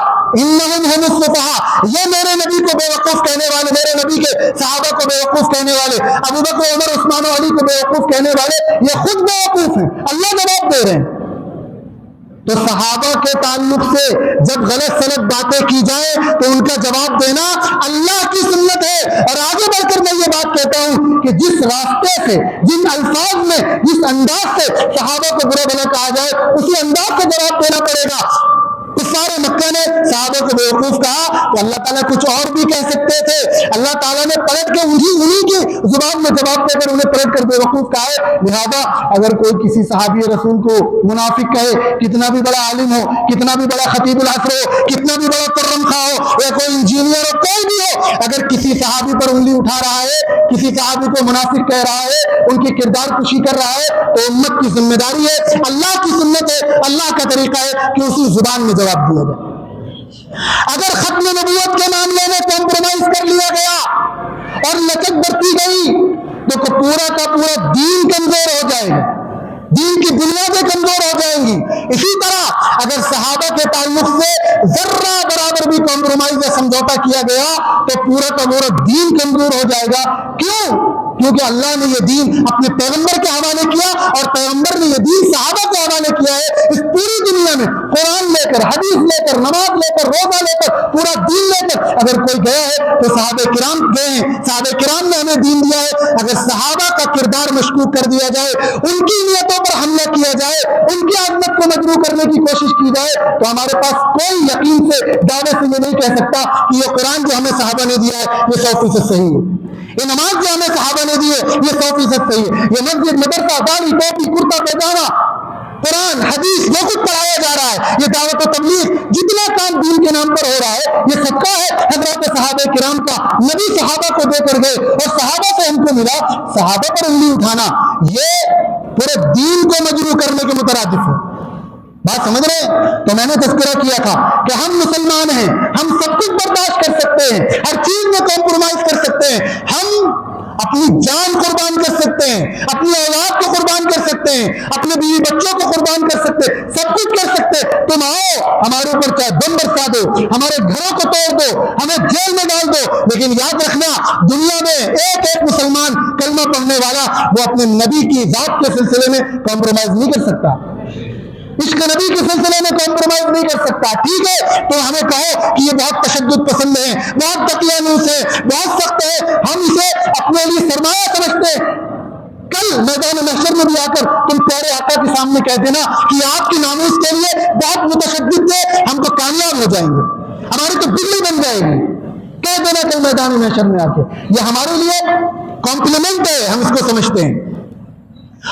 انہم هم السفہاء، یہ میرے نبی کو بیوقوف کہنے والے، میرے نبی کے صحابہ کو بیوقوف کہنے والے، ابو بکر عمر عثمان و علی کو بیوقوف کہنے والے، یہ خود بیوقوف ہیں، اللہ جواب دے رہے ہیں۔ تو صحابہ کے تعلق سے جب غلط سلط باتیں کی جائیں تو ان کا جواب دینا اللہ کی سنت ہے۔ اور آگے بڑھ کر میں یہ بات کہتا ہوں کہ جس راستے سے، جن الفاظ میں، جس انداز سے صحابہ کو برا بھلا کہا جائے، اسی انداز سے جواب دینا پڑے گا۔ کفار مکہ نے صحابہ کو بیوقوف کہا تو اللہ تعالیٰ کچھ اور بھی کہہ سکتے تھے، اللہ تعالیٰ نے پلٹ کے انہی کی زبان میں جواب دے کر انہیں پلٹ کر بیوقوف کہا ہے۔ لہذا اگر کوئی کسی صحابی رسول کو منافق کہے، کتنا بھی بڑا عالم ہو، کتنا بھی بڑا خطیب العصر ہو، کتنا بھی بڑا کرم خواہ ہو، یا کوئی انجینئر ہو، کوئی بھی ہو، اگر کسی صحابی پر انگلی اٹھا رہا ہے، کسی صحابی کو منافق کہہ رہا ہے، ان کی کردار کشی کر رہا ہے، تو امت کی ذمہ داری ہے، اللہ کی سنت ہے، اللہ کا طریقہ ہے کہ اسی زبان میں جواب دیا جائے۔ اگر ختم نبوت کے معاملے میں کمپرومائز کر لیا گیا اور لچک برتی گئی تو پورا کا پورا دین کمزور ہو جائے گا، دین کی بنیادیں کمزور ہو جائیں گی۔ اسی طرح اگر صحابہ کے تعلق سے ذرہ برابر بھی کمپرومائز یا سمجھوتا کیا گیا تو پورا کا پورا دین کمزور ہو جائے گا۔ کیوں؟ کیونکہ اللہ نے یہ دین اپنے پیغمبر کے حوالے کیا، اور پیغمبر نے یہ دین صحابہ کے حوالے کیا ہے۔ اس پوری دنیا میں قرآن لے کر، حدیث لے کر، نماز لے کر، روزہ لے کر، پورا دین لے کر اگر کوئی گیا ہے تو صحابہ کرام گئے ہیں، صحابہ کرام نے ہمیں دین دیا ہے۔ اگر صحابہ کا کردار مشکوک کر دیا جائے، ان کی نیتوں پر حملہ کیا جائے، ان کی عظمت کو مجروح کرنے کی کوشش کی جائے، تو ہمارے پاس کوئی یقین سے دعوے سے یہ نہیں کہہ سکتا کہ یہ قرآن جو ہمیں صحابہ نے دیا ہے یہ 100% صحیح ہے، یہ نماز جو ہمیں صحابہ نے دی ہے یہ 100% صحیح ہے، یہ مسجد، مدرسہ، داڑھی، ٹوپی، کرتا پاجامہ، قرآن، حدیث جو کچھ پڑھایا جا رہا ہے، یہ دعوت و تبلیغ، جتنا کام دین کے نام پر ہو رہا ہے، یہ صدقہ ہے حضرات صحابہ کرام کا۔ نبی صحابہ کو دے کر گئے اور صحابہ سے ہم کو ملا، صحابہ پر انگلی اٹھانا یہ پورے دین کو مجروح کرنے کے مترادف ہے۔ بات سمجھ رہے ہیں؟ تو میں نے تذکرہ کیا تھا کہ ہم مسلمان ہیں، ہم سب کچھ برداشت کر سکتے ہیں، ہر چیز میں کمپرومائز کر سکتے ہیں، ہم اپنی جان قربان کر سکتے ہیں، اپنی اولاد کو قربان کر سکتے ہیں، اپنے بیوی بچوں کو قربان کر سکتے ہیں، سب کچھ کر سکتے ہیں۔ تم آؤ ہمارے اوپر چاہے بم برسا دو، ہمارے گھروں کو توڑ دو، ہمیں جیل میں ڈال دو، لیکن یاد رکھنا دنیا میں ایک مسلمان کلمہ پڑھنے والا وہ اپنے نبی کی ذات کے سلسلے میں کمپرومائز نہیں کر سکتا، عشق نبی کے سلسلے میں کمپرومائز نہیں کر سکتا۔ ٹھیک ہے، تو ہمیں کہو کہ یہ بہت تشدد پسند ہے، بہت دقیانوس ہے، بہت سخت ہے، ہم اسے اپنے لیے سرمایہ سمجھتے ہیں، کل میدان محشر میں بھی آ کر تم پیارے آقا کے سامنے کہہ دینا کہ آپ کی ناموس کے لیے بہت متشدد تھے، ہم تو کامیاب ہو جائیں گے، ہماری تو بجلی بن جائے گی، کہہ دینا کل میدان محشر میں آ کے، یہ ہمارے لیے کمپلیمنٹ ہے، ہم اس کو سمجھتے ہیں۔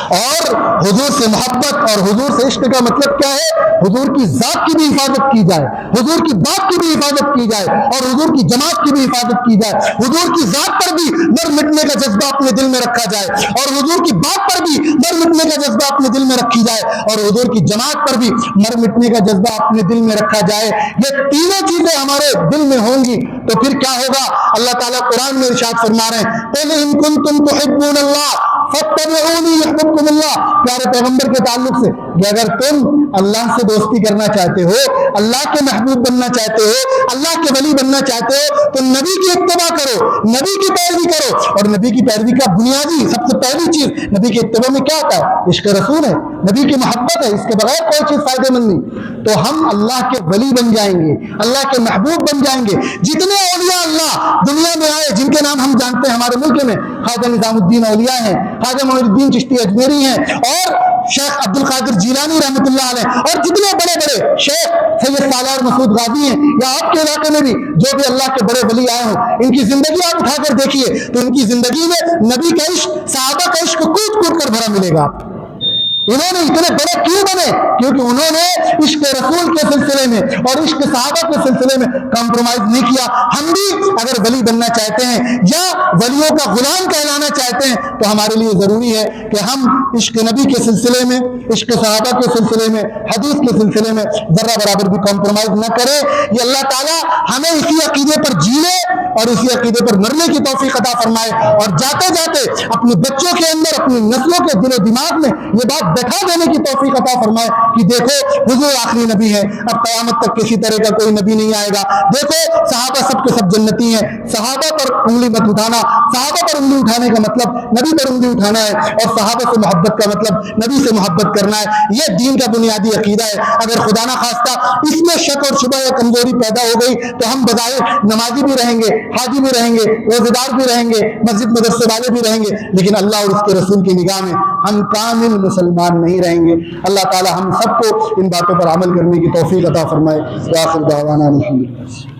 اور حضور سے محبت اور حضور سے عشق کا مطلب کیا ہے؟ حضور کی ذات کی بھی حفاظت کی جائے، حضور کی بات کی بھی حفاظت کی جائے، اور حضور کی جماعت کی بھی حفاظت کی جائے، حضور کی ذات پر بھی مر مٹنے کا جذبہ اپنے دل میں رکھا جائے، اور حضور کی بات پر بھی مر مٹنے کا جذبہ اپنے دل میں رکھی جائے، اور حضور کی جماعت پر بھی مر مٹنے کا جذبہ اپنے دل میں رکھا جائے۔ یہ تینوں چیزیں ہمارے دل میں ہوں گی تو پھر کیا ہوگا؟ اللہ تعالیٰ قرآن میں ارشاد فرما رہے ہیں قُلْ إِن كُنتُمْ تُحِبُّونَ اللَّهَ فَاتَّبِعُونِي يُحْبِبْكُمُ اللَّهُ۔ پیارے پیغمبر کے تعلق سے کہ اگر تم اللہ سے دوستی کرنا چاہتے ہو، اللہ کے محبوب بننا چاہتے ہو، اللہ کے ولی بننا چاہتے ہو، تو نبی کی اتباع کرو، نبی کی پیروی کرو۔ اور نبی کی پیروی کا بنیادی سب سے پہلی چیز نبی کی اتباع میں کیا ہوتا ہے؟ عشق رسول ہے، نبی کی محبت ہے، اس کے بغیر کوئی چیز فائدہ مند نہیں۔ تو ہم اللہ کے ولی بن جائیں گے، اللہ کے محبوب بن جائیں گے۔ جتنے اولیاء اللہ دنیا میں آئے جن کے نام ہم جانتے ہیں ہمارے ملک میں، خواجہ نظام الدین اولیاء ہیں، خواجہ معین الدین چشتی اجمیری ہیں، اور شیخ عبد القادر جیلانی رحمۃ اللہ علیہ، اور جتنے بڑے بڑے شیخ سید سالار مسعود غازی ہیں، یا آپ کے علاقے میں بھی جو بھی اللہ کے بڑے ولی آئے ہوں، ان کی زندگی آپ اٹھا کر دیکھیے تو ان کی زندگی میں نبی کا عشق، صحابہ کا عشق کوٹ کوٹ کر بھرا ملے گا آپ۔ انہوں نے اتنے بڑے کیوں بنے؟ کیونکہ انہوں نے عشق رسول کے سلسلے میں اور عشق صحابہ کے سلسلے میں کمپرومائز نہیں کیا۔ ہم بھی اگر ولی بننا چاہتے ہیں یا ولیوں کا غلام کہلانا چاہتے ہیں تو ہمارے لیے ضروری ہے کہ ہم عشق نبی کے سلسلے میں، عشق صحابہ کے سلسلے میں، حدیث کے سلسلے میں ذرہ برابر بھی کمپرومائز نہ کریں۔ یہ اللہ تعالیٰ ہمیں اسی عقیدے پر جینے اور اسی عقیدے پر مرنے کی توفیق عطا فرمائے، اور جاتے جاتے اپنے بچوں کے اندر، اپنی نسلوں کے دل و دماغ میں یہ بات بٹھا دینے کی توفیق عطا فرمائے کہ دیکھو حضور آخری نبی ہے، اب قیامت تک کسی طرح کا کوئی نبی نہیں آئے گا۔ دیکھو صحابہ سب کے سب جنتی ہیں، صحابہ پر انگلی مت اٹھانا، صحابہ پر انگلی اٹھانے کا مطلب نبی پر انگلی اٹھانا ہے، اور صحابہ سے محبت کا مطلب نبی سے محبت کرنا ہے۔ یہ دین کا بنیادی عقیدہ ہے۔ اگر خدا نہ خواستہ اس میں شک اور شبہ یا کمزوری پیدا ہو گئی تو ہم بظاہر نمازی بھی رہیں گے، حاجی بھی رہیں گے، روزے دار بھی رہیں گے، مسجد مدرسے والے بھی رہیں گے، لیکن اللہ اور اس کے رسول کی نگاہ میں ہم کامل مسلمان نہیں رہیں گے۔ اللہ تعالی ہم سب کو ان باتوں پر عمل کرنے کی توفیق عطا فرمائے۔ وآخر دعوانا الحمدللہ۔